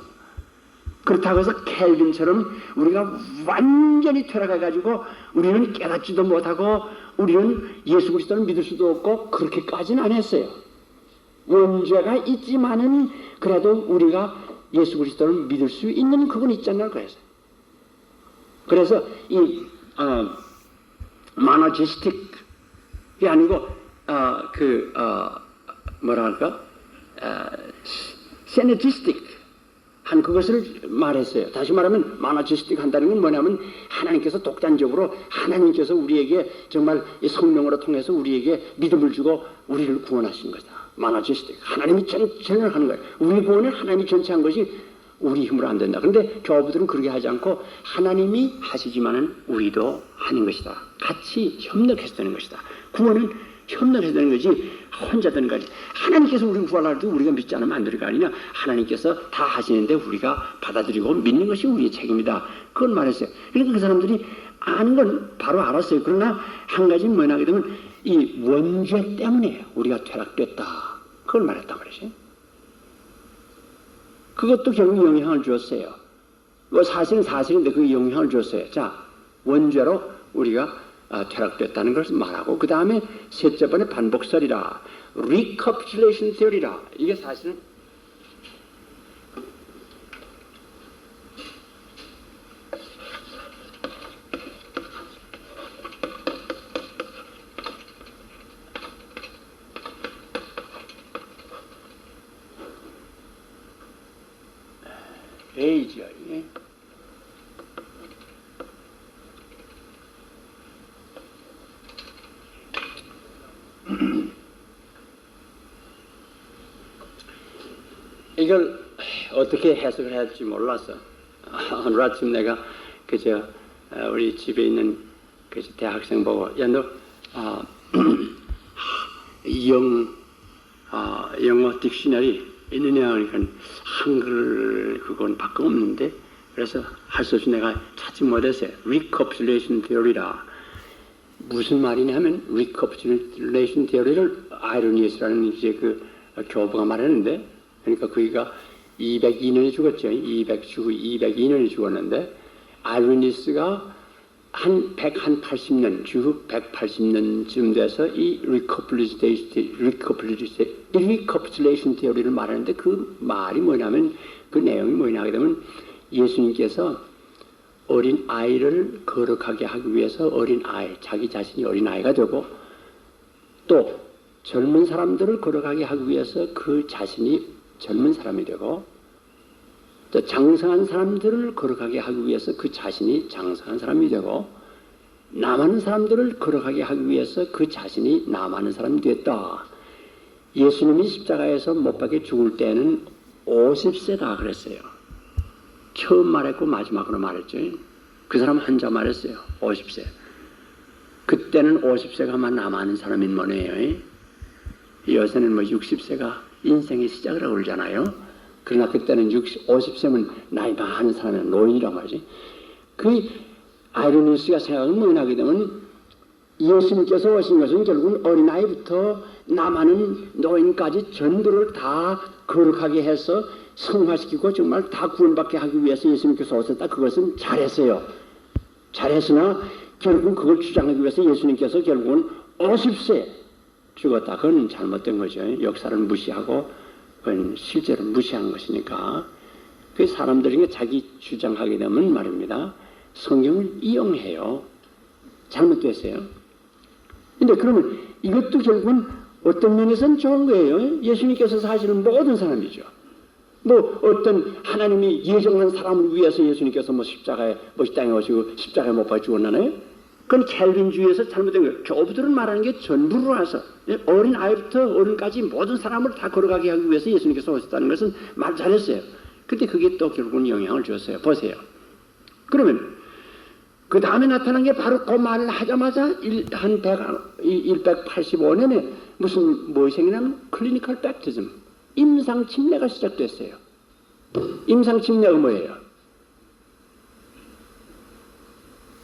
그렇다고 해서 켈빈처럼 우리가 완전히 퇴락해가지고 우리는 깨닫지도 못하고 우리는 예수 그리스도를 믿을 수도 없고 그렇게까지는 안 했어요. 원죄가 있지만은 그래도 우리가 예수 그리스도를 믿을 수 있는 그건 있잖아요. 그래서 이 마너지스틱이 아니고 뭐랄까 세네지스틱 한 그것을 말했어요. 다시 말하면 마너지스틱 한다는 건 뭐냐면 하나님께서 독단적으로 하나님께서 우리에게 정말 이 성령으로 통해서 우리에게 믿음을 주고 우리를 구원하신 거다. 마너지스틱. 하나님이 전체를 하는 거예요. 우리 구원을 하나님이 전체한 것이 우리 힘으로 안 된다. 그런데 교부들은 그렇게 하지 않고 하나님이 하시지만은 우리도 하는 것이다. 같이 협력해서 되는 것이다. 구원은 협력해서 되는 거지 혼자 되는 거지. 하나님께서 우리를 구하려고 해도 우리가 믿지 않으면 안 되는 거 아니냐. 하나님께서 다 하시는데 우리가 받아들이고 믿는 것이 우리의 책임이다. 그건 말했어요. 그러니까 그 사람들이 아는 건 바로 알았어요. 그러나 한 가지는 뭐냐 하게 되면 이 원죄 때문에 우리가 퇴락됐다. 그걸 말했단 말이죠. 그것도 결국 영향을 주었어요. 뭐 사실인데 그 영향을 줬어요. 자, 원죄로 우리가 퇴락됐다는 것을 말하고 그 다음에 셋째 번에 반복설이라, recapitulation theory라. 이게 사실은 A죠. 예. 이걸 어떻게 해석을 해야 할지 몰라서 오늘 아침 내가 그저 우리 집에 있는 그저 대학생 보고 야 너 영어 딕셔너리 있느냐 하니까 한글 그건 밖에 없는데 그래서 할 수 없이 내가 찾지 못했어요. Recapitulation theory라. 무슨 말이냐면 Recapitulation theory를 아이러니스라는 이제 그 교부가 말했는데, 그러니까 그이가 202년에 죽었죠. 202년에 죽었는데 아이러니스가 한 180년, 주후 180년쯤 돼서 이 Recapitulation theory를 말하는데 그 말이 뭐냐면 그 내용이 뭐냐 하게 되면 예수님께서 어린 아이를 거룩하게 하기 위해서 어린 아이, 자기 자신이 어린 아이가 되고 또 젊은 사람들을 거룩하게 하기 위해서 그 자신이 젊은 사람이 되고 또 장성한 사람들을 거룩하게 하기 위해서 그 자신이 장성한 사람이 되고 남아는 사람들을 거룩하게 하기 위해서 그 자신이 남아는 사람이 됐다. 예수님이 십자가에서 못 박혀 죽을 때는 50세다 그랬어요. 처음 말했고 마지막으로 말했죠. 그 사람 혼자 말했어요. 50세. 그때는 50세가만 남아는 사람인 뭐네요. 요새는 뭐 60세가 인생의 시작을 하고 그러잖아요. 그러나 그때는 50세면 나이 많은 사람은 노인이란 말이지. 그 아이러니스가 생각을 뭐냐 하게 되면 예수님께서 오신 것은 결국은 어린아이부터 남아는 노인까지 전부를 다 거룩하게 해서 성화시키고 정말 다 구원받게 하기 위해서 예수님께서 오셨다. 그것은 잘했어요. 잘했으나 결국은 그걸 주장하기 위해서 예수님께서 결국은 50세 죽었다. 그건 잘못된 거죠. 역사를 무시하고 그건 실제로 무시한 것이니까. 그 사람들이 자기 주장하게 되면 말입니다. 성경을 이용해요. 잘못됐어요. 근데 그러면 이것도 결국은 어떤 면에서는 좋은 거예요. 예수님께서 사실은 모든 사람이죠. 뭐 어떤 하나님이 예정한 사람을 위해서 예수님께서 뭐 십자가에 이 땅에 오시고 십자가에 못 박혀 죽었나요? 그건 켈빈주의에서 잘못된 거예요. 교부들은 말하는 게 전부로 와서 어린 아이부터 어른까지 모든 사람을 다 걸어가게 하기 위해서 예수님께서 오셨다는 것은 말 잘했어요. 근데 그게 또 결국은 영향을 줬어요. 보세요. 그러면 그 다음에 나타난 게 바로 그 말을 하자마자 185년에 무슨 무엇이 생기냐면 클리니컬 백티즘. 임상 침례가 시작됐어요. 임상 침례가 뭐예요?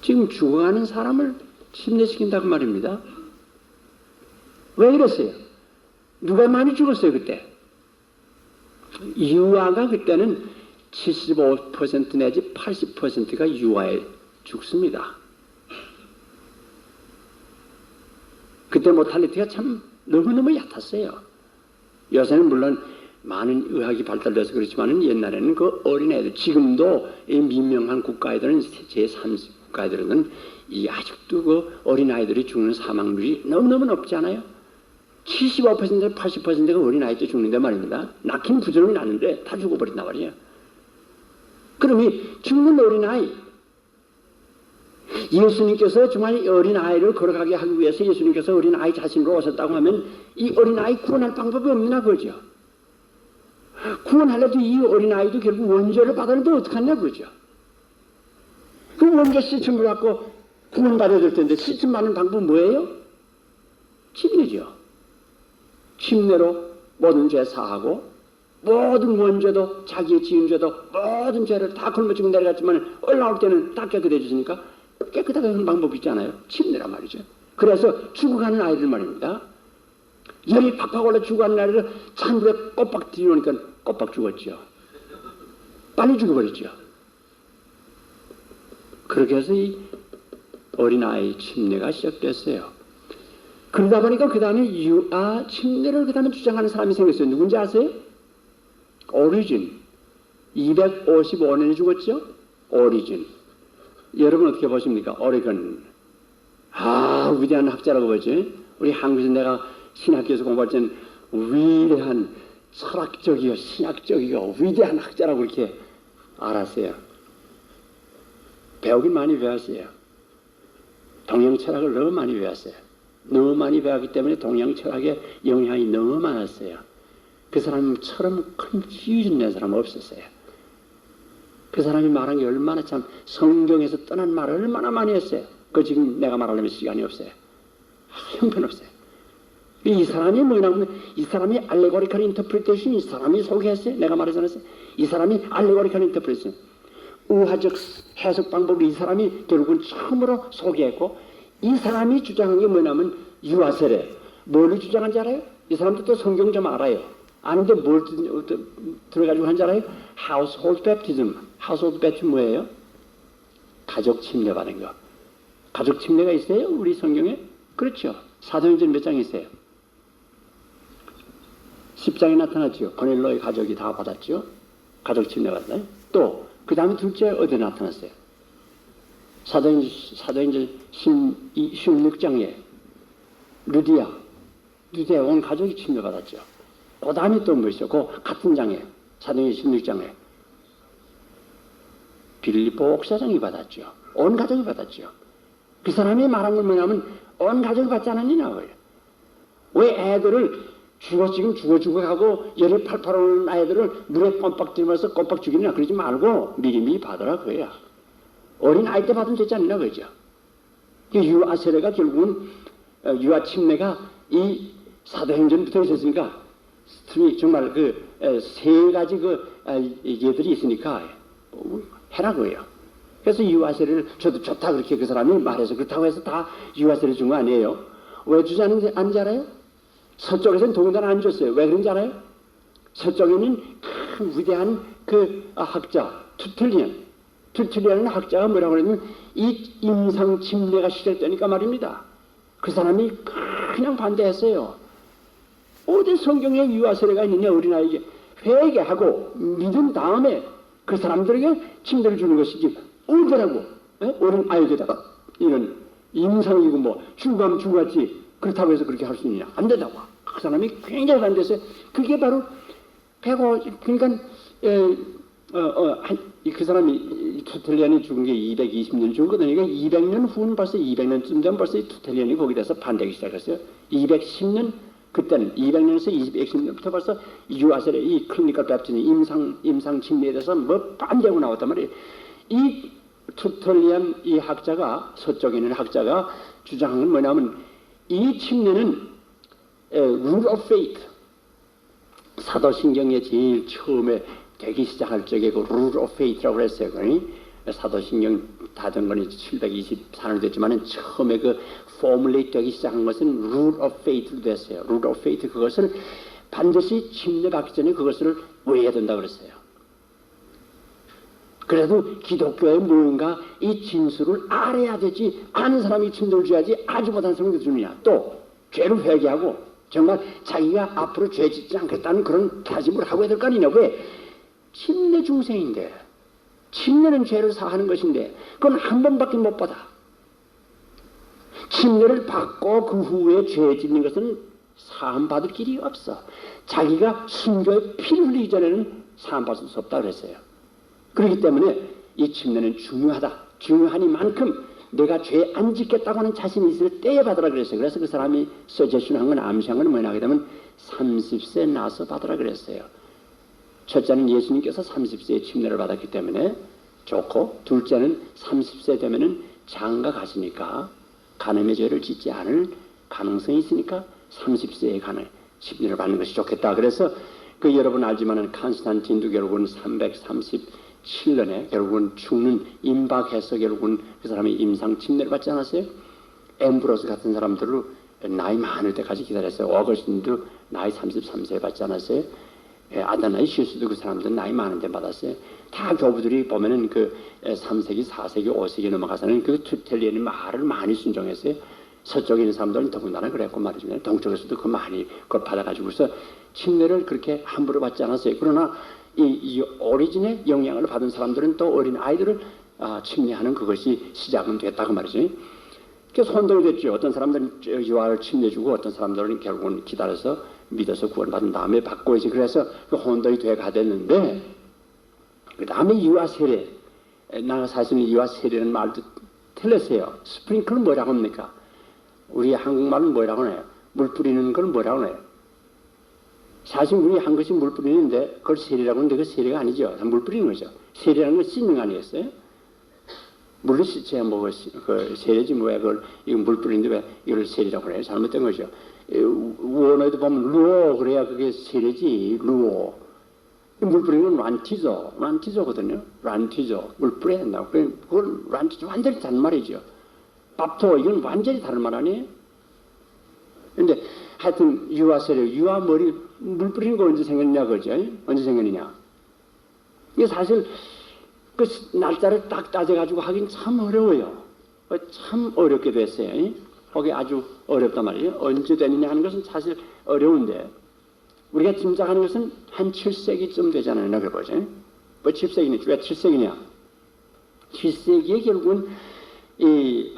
지금 죽어가는 사람을 침례시킨다고 말입니다. 왜 이랬어요? 누가 많이 죽었어요 그때? 유아가 그때는 75% 내지 80%가 유아에 죽습니다. 그때 모탈리티가 참 너무너무 얕았어요. 요새는 물론 많은 의학이 발달돼서 그렇지만 옛날에는 그 어린애들, 지금도 이 민명한 국가애들은 제3 국가애들은 이 아직도 그 어린아이들이 죽는 사망률이 너무너무 높지 않아요? 75% 80%가 어린아이도 죽는데 말입니다. 낳긴 부지런히 낳는데 다 죽어버린단 말이에요. 그럼 이 죽는 어린아이, 예수님께서 정말 어린아이를 걸어가게 하기 위해서 예수님께서 어린아이 자신으로 오셨다고 하면 이 어린아이 구원할 방법이 없나 그죠? 구원하려도 이 어린아이도 결국 원죄를 받았는데 어떡하냐 그죠? 그 원죄 씻음을 갖고 구원받아야 될 텐데 씻음 받는 방법은 뭐예요? 침례죠. 침례로 모든 죄 사하고 모든 원죄도 자기의 지은 죄도 모든 죄를 다 걸머지고 내려갔지만 올라올 때는 다 깨끗해지니까 깨끗하게 하는 방법이 있잖아요. 침례란 말이죠. 그래서 죽어가는 아이들 말입니다. 열이 팍팍 올라 죽어가는 아이를 찬물에 꼬박 들여오니까 꼬박 죽었죠. 빨리 죽어버렸죠. 그렇게 해서 이 어린아이 침례가 시작됐어요. 그러다 보니까 그 다음에 유아 침례를 그 다음에 주장하는 사람이 생겼어요. 누군지 아세요? 오리진. 255년에 죽었죠? 오리진. 여러분 어떻게 보십니까? 오리건. 위대한 학자라고 보지. 우리 한국에서 내가 신학교에서 공부할 때는 위대한 철학적이요, 신학적이요, 위대한 학자라고 이렇게 알았어요. 배우긴 많이 배웠어요. 동양 철학을 너무 많이 배웠어요. 너무 많이 배웠기 때문에 동양 철학의 영향이 너무 많았어요. 그 사람처럼 큰 지위를 낸 사람은 없었어요. 그 사람이 말한 게 얼마나 참 성경에서 떠난 말을 얼마나 많이 했어요. 그 지금 내가 말하려면 시간이 없어요. 형편없어요. 이 사람이 뭐냐면 이 사람이 알레고리컬 인터프리테이션 이 사람이 소개했어요. 내가 말하지 않았어요. 이 사람이 알레고리컬 인터프리테이션 의화적 해석 방법을 이 사람이 결국은 처음으로 소개했고 이 사람이 주장한 게 뭐냐면 유아세례. 뭘 주장한지 알아요? 이 사람도 또 성경 좀 알아요. 아는데 뭘 들어가지고 한지 알아요? Household baptism. Household baptism 뭐예요? 가족 침례 받는 거. 가족 침례가 있어요? 우리 성경에? 그렇죠. 사도행전 몇 장에 있어요? 10장에 나타났죠. 고넬로의 가족이 다 받았죠. 가족 침례 받았나요? 또 그 다음에 둘째 어디에 나타났어요? 사도행전 16장에 루디아 온 가족이 침례 받았죠. 그 다음에 또 뭐 있어요? 그 같은 장에 사도행전 16장에 빌립보 옥사장이 받았죠. 온 가족이 받았죠. 그 사람이 말한 건 뭐냐면 온 가족이 받지 않았느냐 왜 애들을 지금 죽어가고 열이 팔팔 오는 아이들을 물에 껌뻑 들면서 껌뻑 죽이냐 그러지 말고 미리미리 받으라 그거야. 어린 아이 때 받으면 되지 않나 그죠? 유아 세례가 결국은 유아 침례가 이 사도행전부터 있었으니까 정말 그 세 가지 얘들이 있으니까 해라 그거예요. 그래서 유아 세례를 저도 좋다 그렇게 그 사람이 말해서 그렇다고 해서 다 유아 세례 준 거 아니에요. 왜 주지 않은지 알아요? 서쪽에서는 더군다나 안 줬어요. 왜 그런지 알아요? 서쪽에는 큰 위대한 그 학자 투틀리안은 학자가 뭐라고 그러냐면 이 임상 침례가 시작되니까 말입니다. 그 사람이 그냥 반대했어요. 어디 성경에 유아 세례가 있느냐 어린아이에게 회개하고 믿은 다음에 그 사람들에게 침례를 주는 것이지 어디라고 어린 아이에게다가 이런 임상이고 뭐 죽으면 죽었지 그렇다고 해서 그렇게 할 수 있느냐 안 된다고 그 사람이 굉장히 반대했어요. 그게 바로 그러니까 그 사람이 투텔리안이 죽은 게 220년 죽었거든요. 그러니까 200년 후는 벌써 200년쯤 되면 벌써 이 투텔리안이 거기에 대해서 반대하기 시작했어요. 210년 그때는 200년에서 210년부터 벌써 유아세례 이 클리니컬 랩틴 임상 침례에 대해서 뭐 반대하고 나왔단 말이에요. 이 투텔리안 이 학자가 서쪽에 있는 학자가 주장한 건 뭐냐면 이 침례는 rule of faith 사도신경에 제일 처음에 되기 시작할 적에 그 룰 오브 페이트라고 그랬어요. 사도신경 다 된 건 724년 됐지만 처음에 그 포뮬레이트 되기 시작한 것은 룰 오브 페이트로 됐어요. 룰 오브 페이트, 그것을 반드시 침례받기 전에 그것을 외워야 된다고 그랬어요. 그래도 기독교의 무언가 이 진술을 알아야 되지, 아는 사람이 침례를 줘야지 아주 못한 사람이 주느냐. 또 죄를 회개하고 정말 자기가 앞으로 죄 짓지 않겠다는 그런 다짐을 하고 해야 될 거 아니냐. 왜? 침례 중생인데, 침례는 죄를 사하는 것인데 그건 한 번밖에 못 받아. 침례를 받고 그 후에 죄 짓는 것은 사함 받을 길이 없어. 자기가 순교의 피를 흘리기 전에는 사함 받을 수 없다 그랬어요. 그렇기 때문에 이 침례는 중요하다. 중요하니만큼 내가 죄 안 짓겠다고 하는 자신이 있을 때에 받으라 그랬어요. 그래서 그 사람이 서제션한 건, 암시한 건 뭐냐 하게 되면 30세 나서 받으라 그랬어요. 첫째는 예수님께서 30세에 침례를 받았기 때문에 좋고, 둘째는 30세 되면은 장가 가시니까 간음의 죄를 짓지 않을 가능성이 있으니까 30세에 간을 침례를 받는 것이 좋겠다. 그래서 그 여러분 알지만은 칸스탄틴도 결국은 337년에 결국은 죽는 임박해서 결국은 그 사람이 임상 침례를 받지 않았어요? 엠브로스 같은 사람들로 나이 많을 때까지 기다렸어요. 어거스틴도 나이 33세에 받지 않았어요? 아다나이 실수도 그 사람들은 나이 많은데 받았어요. 다 교부들이 보면은 그 3세기, 4세기, 5세기 넘어가서는 그 투텔리언의 말을 많이 순종했어요. 서쪽에 있는 사람들은 더군다나 그랬고 말이죠. 동쪽에서도 그 많이 그걸 받아가지고서 침례를 그렇게 함부로 받지 않았어요. 그러나 이 오리진의 영향을 받은 사람들은 또 어린 아이들을 침례하는 그것이 시작은 됐다고 말이죠. 그래서 혼동이 됐죠. 어떤 사람들은 유아를 침례주고 어떤 사람들은 결국은 기다려서 믿어서 구원받은 다음에 받고 이제 그래서 그 혼동이 돼가 됐는데, 그 다음에 유아 세례, 나 사실은 유아 세례라는 말도 틀렸어요. 스프링클은 뭐라고 합니까? 우리 한국말은 뭐라고 해요? 물 뿌리는 걸 뭐라고 해요? 사실 우리 한 것이 물 뿌리는데 그걸 세례라고 하는데 그 세례가 아니죠. 물 뿌리는 거죠. 세례라는 건 씻는 거 아니겠어요? 물로 씻어야 뭐 그 세례지 뭐야. 그걸 이거 물 뿌리는데 왜 이걸 세례라고 그래요? 잘못된 거죠. 원어에도 보면 루오 그래야 그게 세례지. 루오. 물 뿌리는 건 란티조거든요. 란티조. 물 뿌려야 된다고. 그걸 란티조 완전히 다른 말이죠. 밥토 이건 완전히 다른 말 아니에요? 근데 하여튼 유아 세례, 유아 머리 물 뿌리는 거 언제 생겼냐 그죠? 언제 생겼느냐? 이게 사실 그 날짜를 딱 따져가지고 하긴 참 어려워요. 참 어렵게 됐어요. 거기 아주 어렵단 말이에요. 언제 되느냐 하는 것은 사실 어려운데 우리가 짐작하는 것은 한 7세기쯤 되잖아요. 그걸 보죠. 뭐 7세기냐? 왜 7세기냐? 7세기에 결국은 이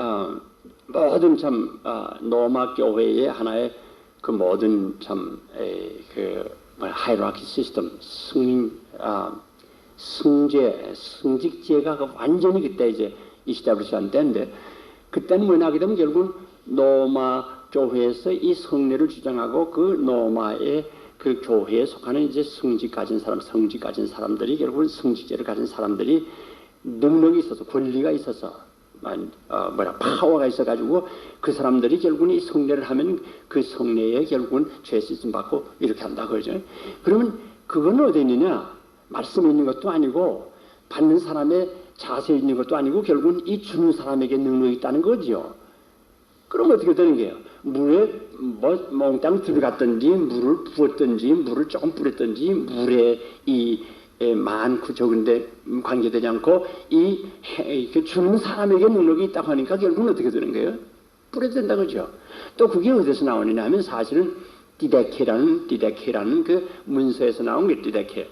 모든 참 로마 교회의 하나의 그 모든 참 그 하이라키 시스템 승직제가 완전히 그때 이제 이스타블리시한 때인데, 그때는 뭐냐 하게 되면 결국은 로마 교회에서 이 성례를 주장하고 그 로마의 그 교회에 속하는 이제 성직 가진 사람들이 결국은 성직제를 가진 사람들이 능력이 있어서 권리가 있어서 파워가 있어가지고 그 사람들이 결국은 이 성례를 하면 그 성례에 결국은 죄 씻음 받고 이렇게 한다 그러죠. 그러면 그건 어디 있느냐? 말씀에 있는 것도 아니고 받는 사람의 자세에 있는 것도 아니고 결국은 이 주는 사람에게 능력이 있다는 거죠. 그럼 어떻게 되는 거예요? 물에 몽땅 들어갔든지 물을 부었든지 물을 조금 뿌렸든지 물에 이 많고 적은데 관계되지 않고 이 주는 사람에게 능력이 있다고 하니까 결국은 어떻게 되는 거예요? 뿌려야 된다 그죠? 또 그게 어디서 나오느냐 하면 사실은 디데케라는 그 문서에서 나온 게 디데케.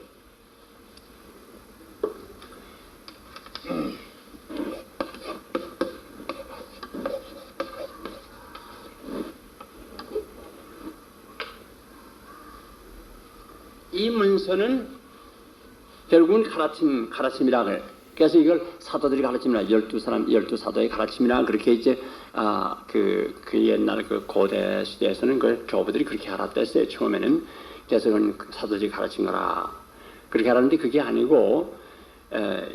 이 문서는 결국은 가르침이라 그래. 그래서 이걸 사도들이 가르침이라, 12사도의 가르침이라 그렇게 이제 그 옛날 그 고대 시대에서는 그 교부들이 그렇게 알았댔어요. 처음에는. 그래서 그건 사도들이 가르친 거라 그렇게 알았는데 그게 아니고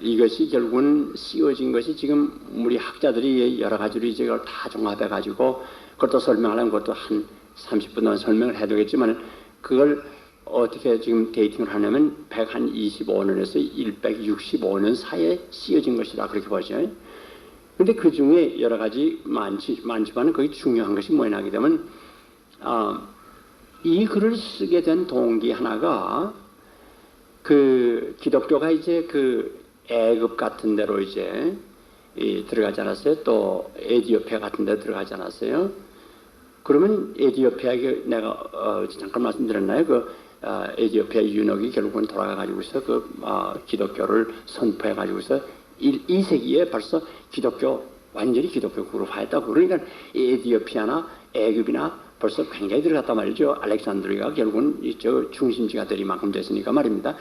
이것이 결국은 씌워진 것이 지금 우리 학자들이 여러 가지로 이제 이걸 다 종합해 가지고 그것도 설명하려면 그것도 한 30분 동안 설명을 해야 되겠지만 그걸 어떻게 지금 데이팅을 하냐면 125년에서 165년 사이에 씌어진 것이라 그렇게 보죠. 근데 그 중에 여러 가지 많지만 거기 중요한 것이 뭐냐 하게 되면 이 글을 쓰게 된 동기 하나가 그 기독교가 이제 그 애굽 같은 데로 이제 들어가지 않았어요? 또 에티오피아 같은 데 들어가지 않았어요? 그러면 에티오피아에 내가 잠깐 말씀드렸나요? 그 에티오피아 유목이 결국은 돌아가 가지고서 그 기독교를 선포해 가지고서 2세기에 벌써 기독교 완전히 기독교 그룹화했다고. 그러니까 에티오피아나 애굽이나 벌써 굉장히 들어갔단 말이죠. 알렉산드리아가 결국은 저 중심지가 될 이만큼 됐으니까 말입니다.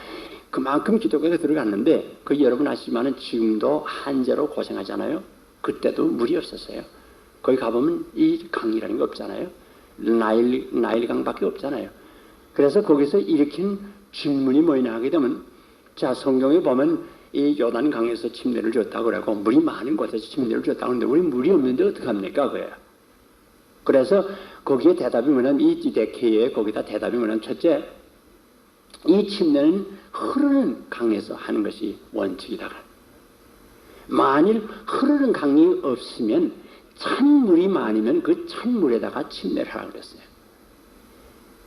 그만큼 기독교가 들어갔는데 그 여러분 아시지만은 지금도 한재로 고생하잖아요. 그때도 물이 없었어요. 거기 가보면 이 강이라는 게 없잖아요. 나일 강밖에 없잖아요. 그래서 거기서 일으킨 질문이 뭐냐 하게 되면 자 성경에 보면 이 요단 강에서 침례를 줬다고 그러고 물이 많은 곳에서 침례를 줬다고 하는데 우리 물이 없는데 어떡합니까 그거예요. 그래서 거기에 대답이 뭐냐면 이 디데케이에 거기다 대답이 뭐냐면 첫째 이 침례는 흐르는 강에서 하는 것이 원칙이다. 만일 흐르는 강이 없으면 찬물이 많으면 그 찬물에다가 침례를 하라고 그랬어요.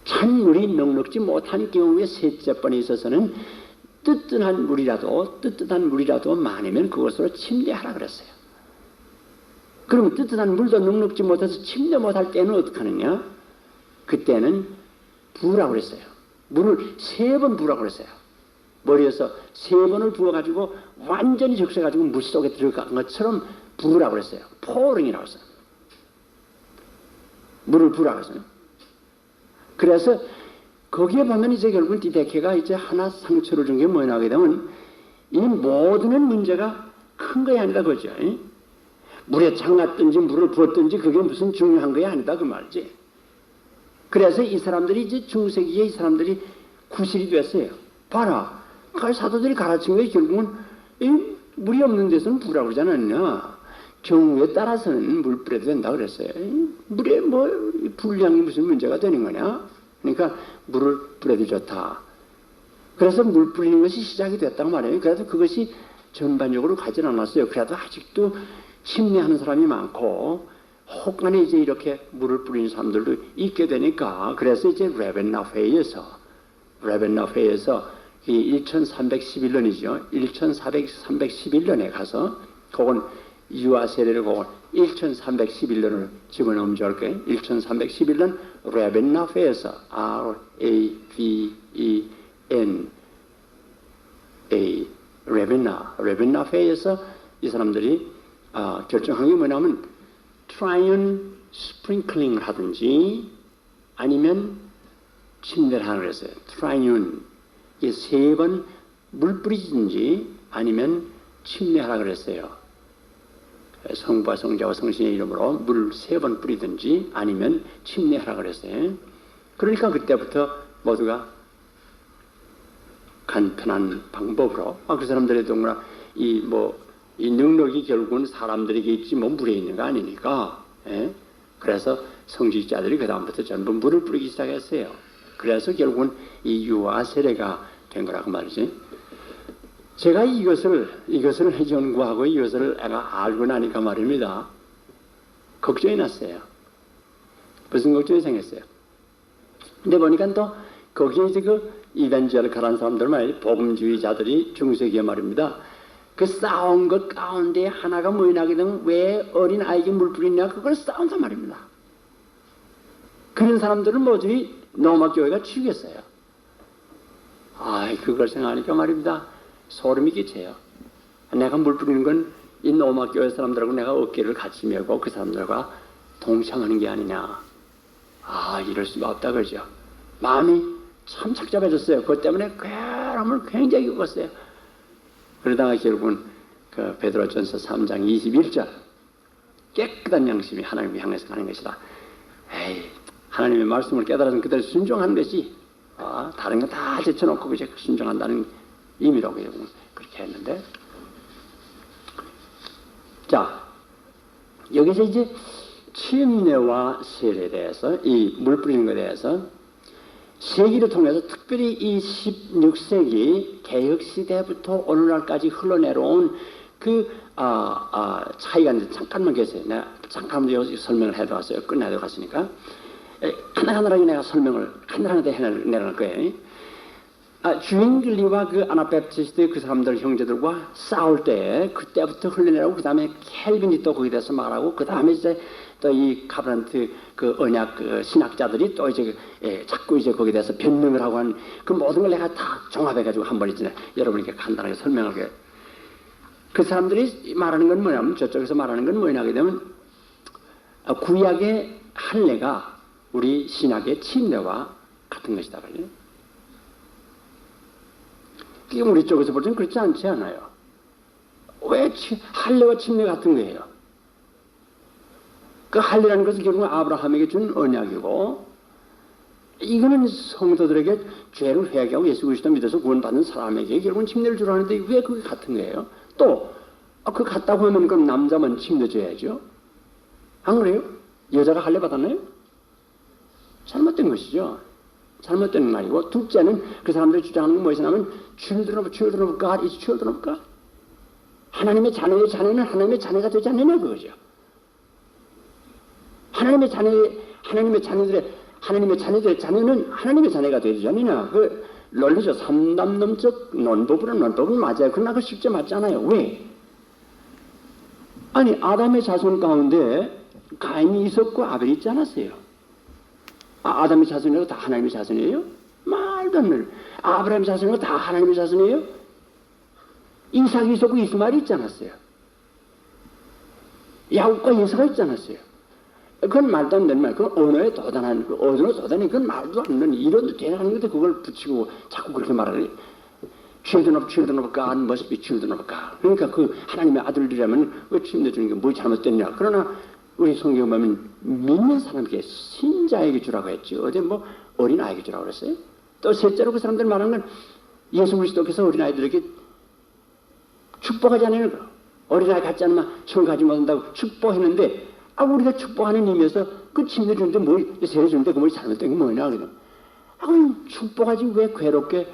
찬물이 넉넉지 못한 경우에 셋째 번에 있어서는 뜨뜻한 물이라도 많으면 그것으로 침례하라 그랬어요. 그러면 뜨뜻한 물도 넉넉지 못해서 침례 못할 때는 어떻게 하느냐? 그때는 부으라고 그랬어요. 물을 3번 부으라고 그랬어요. 머리에서 3번을 부어가지고 완전히 적셔가지고 물 속에 들어간 것처럼 부으라고 그랬어요. 포링이라고 했어요. 물을 부으라고 했어요. 그래서 거기에 보면 이제 결국은 디데케가 이제 하나 상처를 준 게 뭐냐 하게 되면 이 모든 문제가 큰 게 아니다 그죠. 물에 잠갔든지 물을 부었든지 그게 무슨 중요한 게 아니다 그 말이지. 그래서 이 사람들이 이제 중세기에 이 사람들이 구실이 됐어요. 봐라. 사도들이 가르친 게 결국은 물이 없는 데서는 부으라고 그러지 않았냐. 경우에 따라서는 물 뿌려도 된다 그랬어요. 물에 뭐 분량이 무슨 문제가 되는 거냐. 그러니까 물을 뿌려도 좋다. 그래서 물 뿌리는 것이 시작이 됐다고 말해요. 그래도 그것이 전반적으로 가진 않았어요. 그래도 아직도 침례하는 사람이 많고 혹간에 이제 이렇게 물을 뿌리는 사람들도 있게 되니까 그래서 이제 레벤나 회의에서 이 1311년이죠. 1411년에 가서 그건 유아 세례를 그건 1311년을 집어넣으면 좋을 거예요. 1311년 레벤나 회의에서 RAVENA 레벤나 회의에서 이 사람들이 결정한 게 뭐냐면 트라이언 스프링클링을 하든지 아니면 침례를 하는 거였어요. 트라이언 이 3번 물 뿌리든지 아니면 침례하라 그랬어요. 성부와 성자와 성신의 이름으로 물 3번 뿌리든지 아니면 침례하라 그랬어요. 그러니까 그때부터 모두가 간편한 방법으로 그 사람들의 동무나 이 능력이 결국은 사람들에게 있지 물에 있는 거 아니니까. 그래서 성직자들이 그 다음부터 전부 물을 뿌리기 시작했어요. 그래서 결국은 이 유아 세례가 된 거라고 말이지. 제가 이것을 연구하고 이것을 알고 나니까 말입니다. 걱정이 났어요. 무슨 걱정이 생겼어요? 근데 보니까 또 거기에 이제 그 이벤젤리칼한 사람들 말이지 복음주의자들이 중세기에 말입니다. 그 싸운 것 가운데 하나가 뭐냐게 되면 왜 어린 아이에게 물 뿌리냐 그걸 싸운단 말입니다. 그런 사람들은 모조리 로마 교회가 죽였어요. 그걸 생각하니까 말입니다. 소름이 끼쳐요. 내가 물 뿌리는 건 이 로마 교회 사람들하고 내가 어깨를 같이 메고 그 사람들과 동참하는 게 아니냐. 이럴 수가 없다 그러죠. 마음이 참 착잡해졌어요. 그것 때문에 괴로움을 굉장히 겪었어요. 그러다가 결국은 그 베드로전서 3장 21절 깨끗한 양심이 하나님을 향해서 가는 것이다. 하나님의 말씀을 깨달아서 그대로 순종하는 것이 다른 거 다 제쳐놓고 이제 순종한다는 의미로 그렇게 했는데, 자 여기서 이제 침례와 세례에 대해서 이 물 뿌리는 것에 대해서 세기를 통해서 특별히 이 16세기 개혁 시대부터 오늘날까지 흘러내려온 그 차이가 있는데 잠깐만 계세요. 내가 잠깐만 여기 설명을 해도 끝내도 갔으니까 하나하나하게 내가 설명을 하나하나 해내려갈 거예요. 주인글리와 그 아나베프티스트 그 사람들 형제들과 싸울 때 그때부터 흘러내려고 그 다음에 켈빈이 또 거기에 대해서 말하고 그 다음에 이제 또 이 카브란트 그 언약 그 신학자들이 또 이제 자꾸 이제 거기에 대해서 변명을 하고 한 그 모든 걸 내가 다 종합해가지고 한 번에 이제 여러분에게 간단하게 설명하게. 그 사람들이 말하는 건 뭐냐면 저쪽에서 말하는 건 뭐냐 하게 되면 구약의 할례가 우리 신학의 침례와 같은 것이다 그래요. 이게 우리 쪽에서 볼 때는 그렇지 않지 않아요. 왜 할례와 침례 같은 거예요? 그 할례라는 것은 결국 아브라함에게 준 언약이고 이거는 성도들에게 죄를 회개하고 예수 그리스도 믿어서 구원받는 사람에게 결국은 침례를 주라 하는데 왜 그게 같은 거예요? 또 그 같다고 하면 그럼 남자만 침례 줘야죠. 안 그래요? 여자가 할례 받았나요? 잘못된 것이죠. 잘못된 말이고 둘째는 그 사람들이 주장하는 건 무엇이냐면 children of God is children of God. 하나님의 자녀의 자녀는 하나님의 자녀가 되지 않느냐 그거죠. 하나님의 자녀들의 자녀는 하나님의 자녀가 되지 않느냐. 그 논리죠. 삼담론적 논법은 맞아요. 그러나 그 실제 맞지 않아요. 왜? 아니 아담의 자손 가운데 가인이 있었고 아벨이 있지 않았어요. 아담의 자손이라고 다 하나님의 자손이에요? 말도 안 돼요. 아브라함의 자손이라고 다 하나님의 자손이에요? 이삭이 있었고 이스마엘이 있지 않았어요. 야곱과 예수가 있지 않았어요. 그건 말도 안 되는 말. 그건 언어에 도단한, 언어로 도단이 그건 말도 안 되는 이론도 대단한 건데 그걸 붙이고 자꾸 그렇게 말하니. children of God must be children of God. 그러니까 그 하나님의 아들들이라면 그 침례 주는 게 뭐 잘못됐냐. 그러나 우리 성경 보면 믿는 사람에게 신자에게 주라고 했지. 어제 뭐 어린아이에게 주라고 그랬어요. 또 셋째로 그 사람들 말하는 건 예수 그리스도께서 어린아이들에게 축복하지 않는 거. 어린아이 같지 않으면 천 가지 못한다고 축복했는데 우리가 축복하는 의미에서 그 침례 주는데 세례 주는데 그 뭘 잘못된 게 뭐냐 그러면 축복하지 왜 괴롭게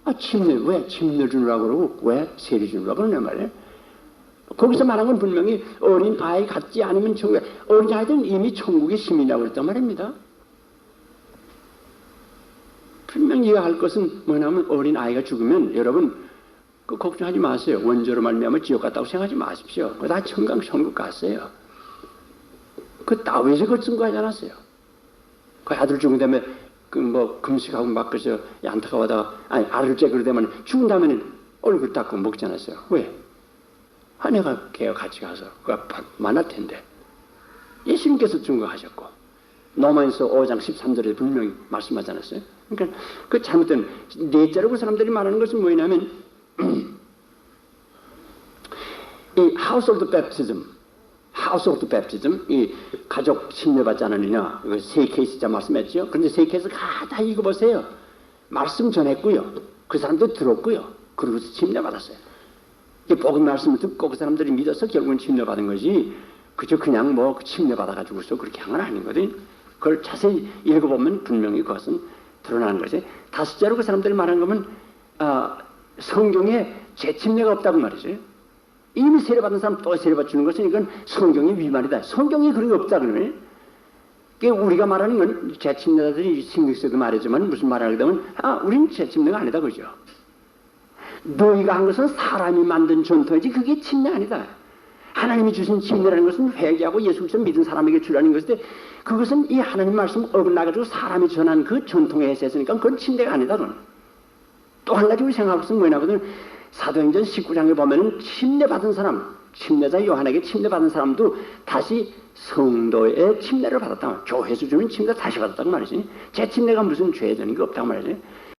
왜 침례 주느라고 그러고 왜 세례 주느라고 그러냐 말이에요. 거기서 말한 건 분명히 어린 아이 같지 않으면 천국에 어린 아이들은 이미 천국의 시민이라고 그랬단 말입니다. 분명히 이해할 것은 뭐냐면 어린 아이가 죽으면 여러분 그 걱정하지 마세요. 원죄로 말미암아 지옥 갔다고 생각하지 마십시오. 다 천강 천국 갔어요. 그 다윗이 그걸 증거하지 않았어요. 그 아들 죽은 다음에 그 뭐 금식하고 막 그래서 안타까워하다가 알을 째그러 되면 죽은 다음에는 얼굴 닦고 먹지 않았어요. 왜? 내가 걔와 같이 가서 그가 만날 텐데 예수님께서 증거하셨고 로마서 5장 13절에 분명히 말씀하지 않았어요. 그러니까 그 잘못된 넷째로 그 사람들이 말하는 것은 뭐냐면 이 household baptism, 이 가족 침례받지 않느냐, 그 세 케이스자 말씀했죠. 그런데 세 케이스 다 읽어보세요. 말씀 전했고요. 그 사람도 들었고요. 그러고서 침례받았어요. 이 복음 말씀을 듣고 그 사람들이 믿어서 결국은 침례받은 거지, 그저 그냥 뭐 침례받아가지고서 그렇게 한 건 아니거든. 그걸 자세히 읽어보면 분명히 그것은 드러나는 거지. 다섯째로 그 사람들이 말한 거면, 성경에 재침례가 없다고 말이죠. 이미 세례받은 사람 또 세례받 주는 것은 이건 성경의 위반이다. 성경에 그런 게 없다 그러네. 우리가 말하는 건 재침례자들이 신경쓰도 말하지만 무슨 말을 하게 되면 우린 재침례가 아니다 그죠. 너희가 한 것은 사람이 만든 전통이지 그게 침례 아니다. 하나님이 주신 침례라는 것은 회개하고 예수 그리스도 믿은 사람에게 주라는 것인데 그것은 이 하나님 말씀 어긋나가지고 사람이 전한 그 전통에 해서니까 그건 침례가 아니다. 또 한 가지 우리 생각할 것은 뭐냐거든. 사도행전 19장에 보면은 침례받은 사람, 침례자 요한에게 침례받은 사람도 다시 성도의 침례를 받았다. 교회에서 주는 침례 다시 받았다고 말이지. 제 침례가 무슨 죄 되는 게 없다고 말이지.